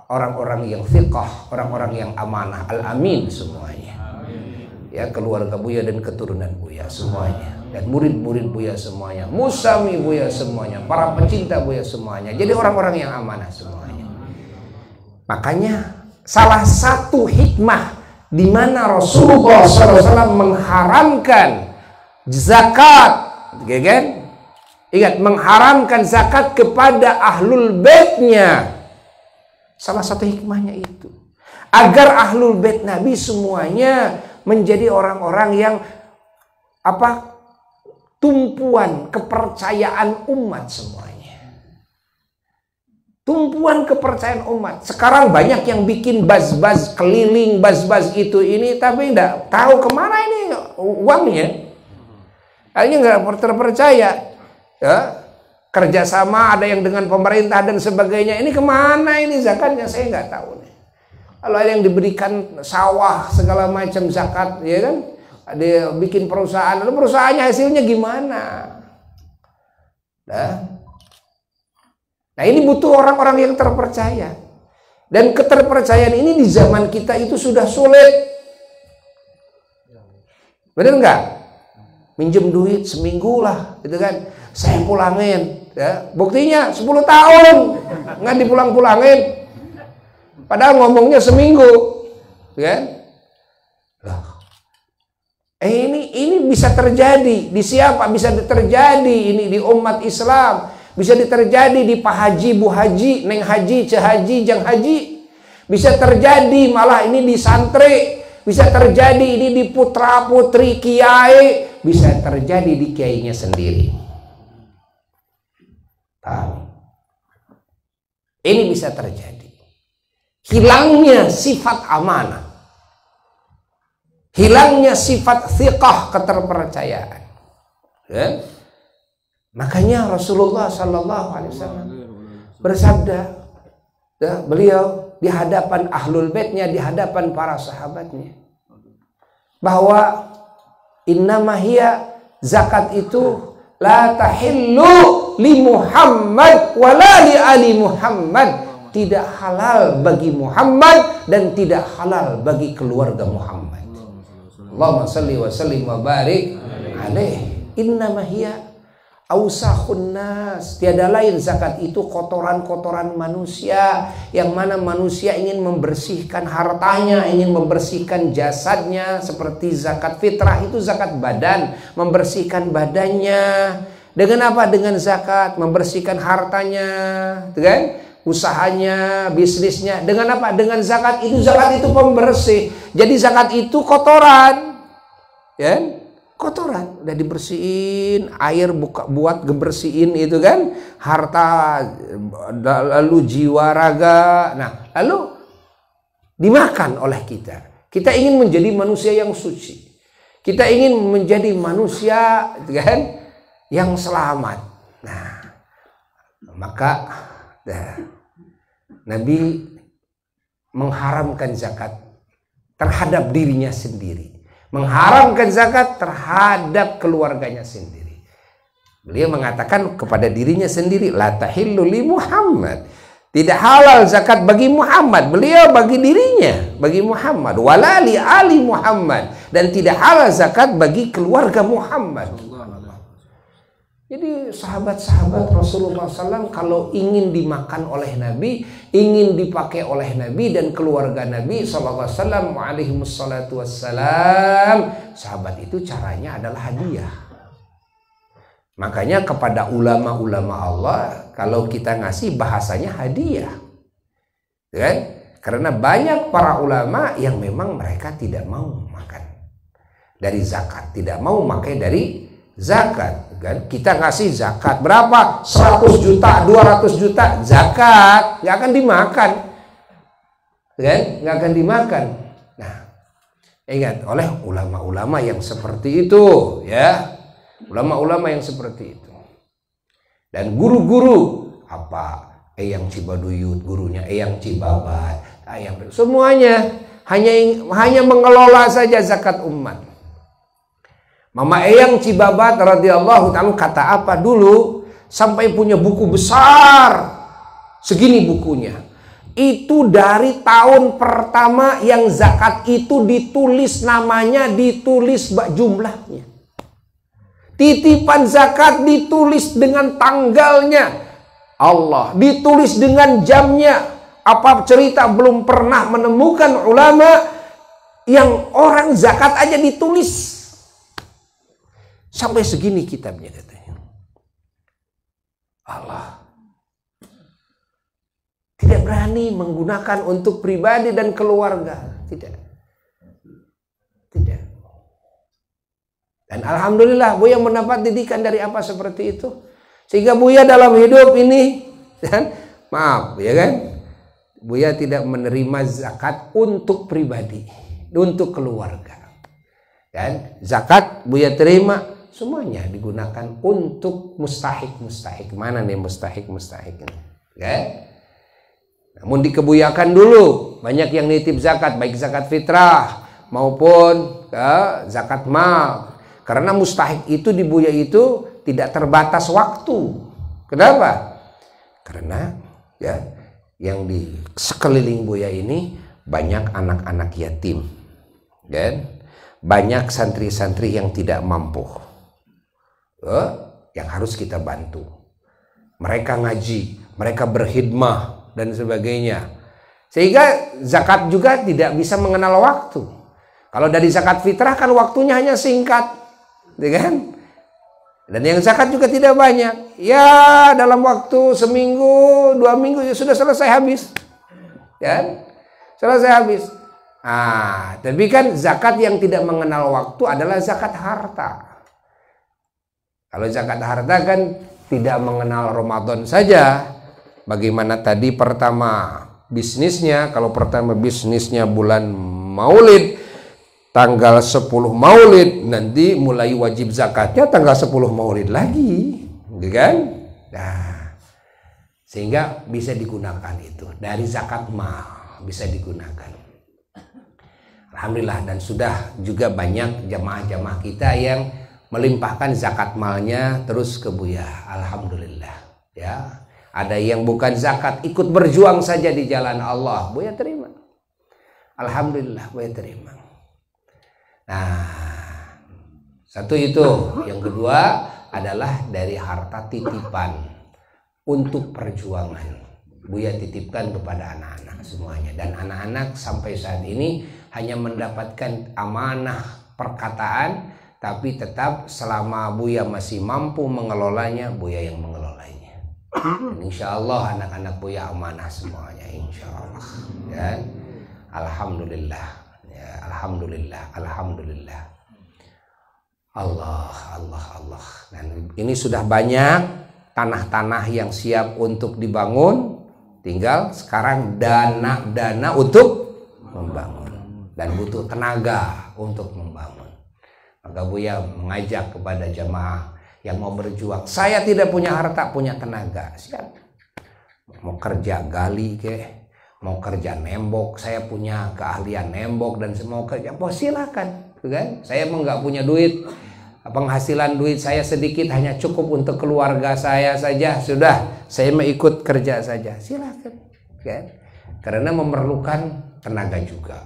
orang-orang yang thiqah, orang-orang yang amanah, al-amin semuanya. Ya, keluarga Buya dan keturunan Buya semuanya, dan murid-murid Buya semuanya, musami Buya semuanya, para pencinta Buya semuanya, jadi orang-orang yang amanah semuanya. Makanya salah satu hikmah di mana Rasulullah SAW mengharamkan zakat, kan? Ingat, mengharamkan zakat kepada ahlul baitnya. Salah satu hikmahnya itu agar ahlul bait Nabi semuanya menjadi orang-orang yang tumpuan kepercayaan umat semuanya. Tumpuan kepercayaan umat. Sekarang banyak yang bikin baz-baz keliling, baz-baz itu ini, tapi enggak tahu kemana ini uangnya. Akhirnya enggak terpercaya. Ya, kerjasama ada yang dengan pemerintah dan sebagainya. Ini kemana ini zakatnya, saya enggak tahu nih. Kalau ada yang diberikan sawah segala macam zakat, ya kan? Dia bikin perusahaan, lalu perusahaannya hasilnya gimana? Nah, ini butuh orang-orang yang terpercaya. Dan keterpercayaan ini di zaman kita itu sudah sulit. Benar nggak? Minjem duit seminggu lah, gitu kan? Saya pulangin. Ya. Buktinya 10 tahun nggak dipulang-pulangin. Padahal ngomongnya seminggu, kan? Ini bisa terjadi di siapa? Bisa terjadi ini di umat Islam, bisa terjadi di Pak Haji, Bu Haji, Neng Haji, Ceh Haji, Jang Haji, bisa terjadi malah ini di santri, bisa terjadi ini di putra putri kiai, bisa terjadi di kiainya sendiri. Ini bisa terjadi. Hilangnya sifat amanah, hilangnya sifat thiqah, keterpercayaan. Ya? Makanya Rasulullah SAW bersabda, ya, beliau di hadapan ahlul baitnya, di hadapan para sahabatnya, bahwa innamahiyya, zakat itu la tahillu li Muhammad wala li ali Muhammad, tidak halal bagi Muhammad dan tidak halal bagi keluarga Muhammad. Allahumma salli wa sallim wa barik alaih. Innama hiya ausakhun nas, tiada lain zakat itu kotoran-kotoran manusia, yang mana manusia ingin membersihkan hartanya, ingin membersihkan jasadnya. Seperti zakat fitrah itu zakat badan, membersihkan badannya. Dengan apa? Dengan zakat, membersihkan hartanya, kan? Usahanya, bisnisnya. Dengan apa? Dengan zakat itu. Zakat itu pembersih. Jadi zakat itu kotoran, ya, kotoran udah dibersihin, air buat ngebersihin itu kan, harta, lalu jiwa raga. Nah, lalu dimakan oleh kita. Kita ingin menjadi manusia yang suci. Kita ingin menjadi manusia kan yang selamat. Nah, maka Nabi mengharamkan zakat terhadap dirinya sendiri, mengharamkan zakat terhadap keluarganya sendiri. Beliau mengatakan kepada dirinya sendiri, la tahillu li Muhammad, tidak halal zakat bagi Muhammad. Beliau bagi dirinya, bagi Muhammad, wala li ali Muhammad, dan tidak halal zakat bagi keluarga Muhammad. Jadi sahabat-sahabat Rasulullah SAW kalau ingin dimakan oleh Nabi, ingin dipakai oleh Nabi dan keluarga Nabi SAW alaihi wassalatu wassalam, sahabat itu caranya adalah hadiah. Makanya kepada ulama-ulama Allah kalau kita ngasih bahasanya hadiah, kan? Karena banyak para ulama yang memang mereka tidak mau makan dari zakat, tidak mau makai dari zakat. Kan? Kita ngasih zakat berapa? 100 juta, 200 juta zakat, nggak akan dimakan, kan? Nggak akan dimakan. Nah, ingat oleh ulama-ulama yang seperti itu, ya, ulama-ulama yang seperti itu. Dan guru-guru apa? Eyang Cibaduyut, gurunya Eyang Cibabat, semuanya hanya mengelola saja zakat umat. Mama Eyang Cibabat radhiyallahu ta'ala kata apa dulu sampai punya buku besar segini bukunya. Itu dari tahun pertama yang zakat itu ditulis namanya, ditulis jumlahnya. Titipan zakat ditulis dengan tanggalnya. Allah ditulis dengan jamnya. Apa cerita belum pernah menemukan ulama yang orang zakat aja ditulis. Sampai segini kitabnya katanya. Allah tidak berani menggunakan untuk pribadi dan keluarga. Tidak. Dan alhamdulillah Buya mendapat didikan dari apa seperti itu. Sehingga Buya dalam hidup ini, dan maaf ya kan, Buya tidak menerima zakat untuk pribadi, untuk keluarga. Dan zakat Buya terima semuanya digunakan untuk mustahik. Mana nih mustahik ini? Kan? Namun dikebuyakan dulu. Banyak yang nitip zakat, baik zakat fitrah maupun zakat mal. Karena mustahik itu di Buya itu tidak terbatas waktu. Kenapa? Karena ya yang di sekeliling Buya ini banyak anak-anak yatim. Kan? Banyak santri-santri yang tidak mampu. Yang harus kita bantu. Mereka ngaji, mereka berkhidmah dan sebagainya. Sehingga zakat juga tidak bisa mengenal waktu. Kalau dari zakat fitrah kan waktunya hanya singkat, kan? Dan yang zakat juga tidak banyak. Ya dalam waktu seminggu, 2 minggu ya sudah selesai habis, kan? Selesai habis. Tapi kan zakat yang tidak mengenal waktu adalah zakat harta. Kalau zakat harta kan tidak mengenal Ramadan saja. Bagaimana tadi pertama bisnisnya, kalau pertama bisnisnya bulan Maulid, tanggal 10 Maulid, nanti mulai wajib zakatnya tanggal 10 Maulid lagi, kan? Nah, sehingga bisa digunakan itu dari zakat mal bisa digunakan. Alhamdulillah, dan sudah juga banyak jamaah-jamaah kita yang melimpahkan zakat malnya terus ke Buya. Alhamdulillah, ya. Ada yang bukan zakat, ikut berjuang saja di jalan Allah, Buya terima. Alhamdulillah, Buya terima. Nah, satu itu. Yang kedua adalah dari harta titipan untuk perjuangan. Buya titipkan kepada anak-anak semuanya. Dan anak-anak sampai saat ini hanya mendapatkan amanah perkataan, tapi tetap selama Buya masih mampu mengelolanya, Buya yang mengelolanya. Dan insya Allah anak-anak Buya amanah semuanya, insya Allah. Ya. Alhamdulillah, ya, alhamdulillah, alhamdulillah. Allah. Dan ini sudah banyak tanah-tanah yang siap untuk dibangun, tinggal sekarang dana untuk membangun, dan butuh tenaga untuk membangun. Maka Buya mengajak kepada jamaah yang mau berjuang. Saya tidak punya harta, punya tenaga. Siap. Mau kerja gali mau kerja nembok, saya punya keahlian nembok dan semua kerja, silakan, kan? Saya mau nggak punya duit, penghasilan duit saya sedikit, hanya cukup untuk keluarga saya saja, sudah, saya mau ikut kerja saja, silakan, kan? Karena memerlukan tenaga juga,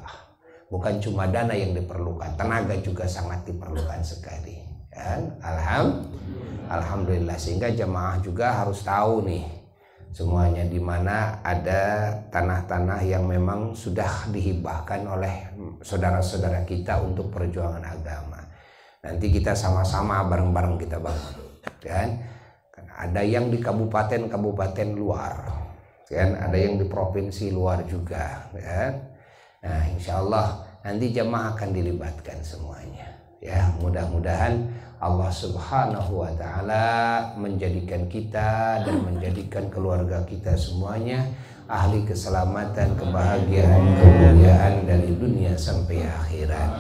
bukan cuma dana yang diperlukan, tenaga juga sangat diperlukan sekali, kan? Alhamdulillah, sehingga jemaah juga harus tahu nih semuanya, di mana ada tanah-tanah yang memang sudah dihibahkan oleh saudara-saudara kita untuk perjuangan agama. Nanti kita sama-sama bareng-bareng kita bangun, kan? Ada yang di kabupaten luar, kan? Ada yang di provinsi luar juga, kan? Nah, insya Allah nanti jamaah akan dilibatkan semuanya, ya. Mudah-mudahan Allah Subhanahu wa Ta'ala menjadikan kita dan menjadikan keluarga kita semuanya ahli keselamatan, kebahagiaan, kemuliaan dari dunia sampai akhirat.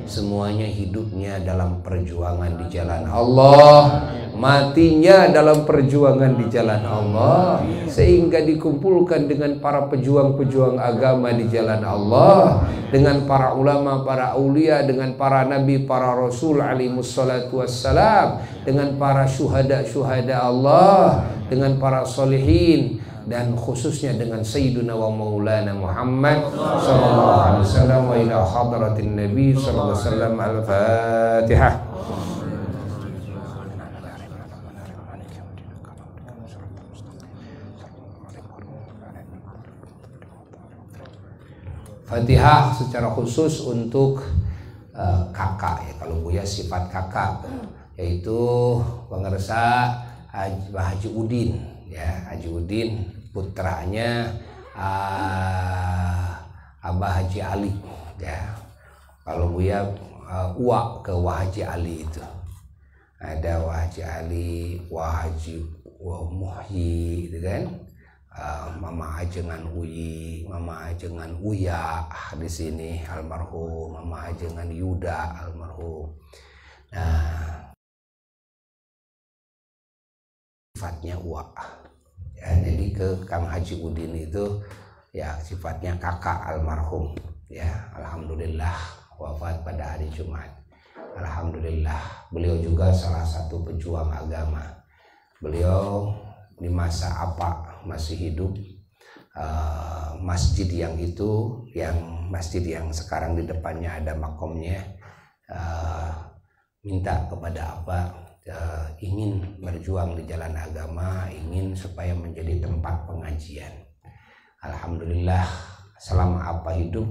Semuanya hidupnya dalam perjuangan di jalan Allah, matinya dalam perjuangan di jalan Allah, sehingga dikumpulkan dengan para pejuang-pejuang agama di jalan Allah, dengan para ulama, para aulia, dengan para nabi, para rasul alaihimus salatu wassalam, dengan para syuhada Allah, dengan para solihin, dan khususnya dengan Sayyiduna wa Maulana Muhammad sallallahu alaihi wasallam, wa ila hadratin Nabi sallallahu alaihi wasallam. Al-Fatihah. Fatihah secara khusus untuk kakak, ya, kalau Buya sifat kakak, yaitu pengersa Haji Udin, ya, Haji Udin putranya Abah Haji Ali, ya. Kalau Buya uak ke Haji Ali itu ada Haji Ali, Haji Muhyi, gitu kan? Mama Ajengan Uyi, Mama Ajengan Uya di sini almarhum, Mama Ajengan Yuda almarhum. Nah, sifatnya uak, ya, jadi ke Kang Haji Udin itu ya sifatnya kakak almarhum, ya. Alhamdulillah wafat pada hari Jumat. Alhamdulillah, beliau juga salah satu pejuang agama. Beliau di masa apa masih hidup, masjid yang sekarang di depannya ada makomnya, minta kepada apa, ingin berjuang di jalan agama, ingin supaya menjadi tempat pengajian. Alhamdulillah selama apa hidup,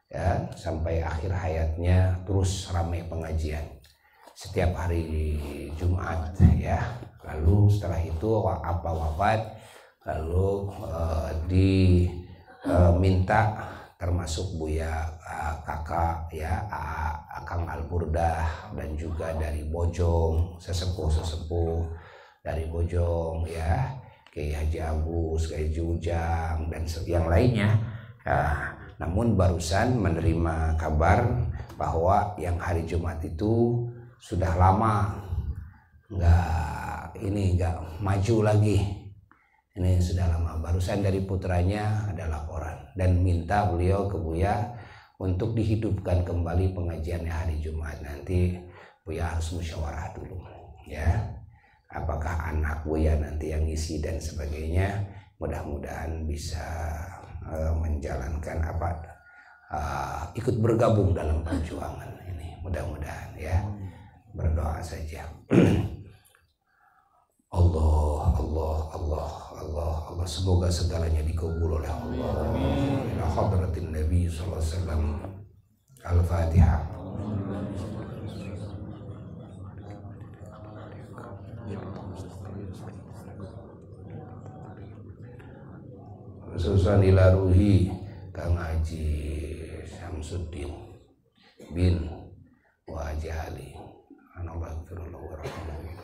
ya, sampai akhir hayatnya terus ramai pengajian setiap hari Jumat, ya. Lalu setelah itu apa wafat, lalu diminta termasuk Buya kakak, ya, Akang Al-Burdah, dan juga dari Bojong, sesepuh dari Bojong, ya, Kiai Haji Agus, Kiai Haji Ujang, dan yang lainnya. Namun barusan menerima kabar bahwa yang hari Jumat itu sudah lama nggak maju lagi. Ini sudah lama. Barusan dari putranya ada laporan dan minta beliau ke Buya untuk dihidupkan kembali pengajiannya hari Jumat. Nanti Buya harus musyawarah dulu, ya. Apakah anak Buya nanti yang isi dan sebagainya. Mudah-mudahan bisa menjalankan ikut bergabung dalam perjuangan ini. Mudah-mudahan, ya. Berdoa saja. Allah, semoga segalanya dikabul oleh Allah. Ila hadratin Nabi sallallahu alaihi wasallam. Al-Fatihah. Susan ila ruhi Kang Haji Syamsuddin bin Haji Ali. Anaghfirullah wa rahmatullahi.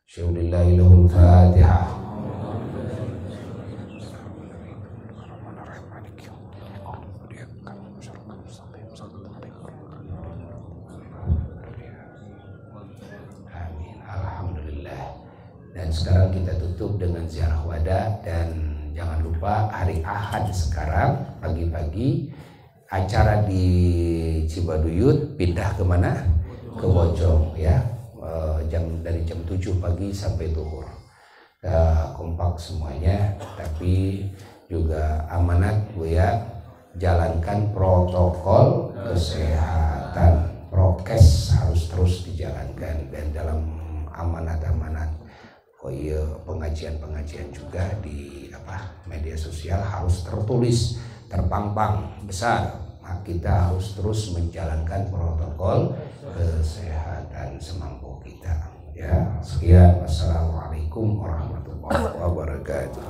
Syaulillahi lahul Fatihah. Dan sekarang kita tutup dengan ziarah wada. Dan jangan lupa hari Ahad sekarang pagi-pagi acara di Cibaduyut pindah kemana? Ke Bojong ya, dari jam 7 pagi sampai zuhur. Kompak semuanya, tapi juga amanat Buya, jalankan protokol kesehatan, prokes harus terus dijalankan. Dan dalam amanat-amanat pengajian-pengajian juga di media sosial harus tertulis, terpampang besar. Kita harus terus menjalankan protokol kesehatan semampu kita. Ya, sekian. Wassalamualaikum warahmatullahi wabarakatuh.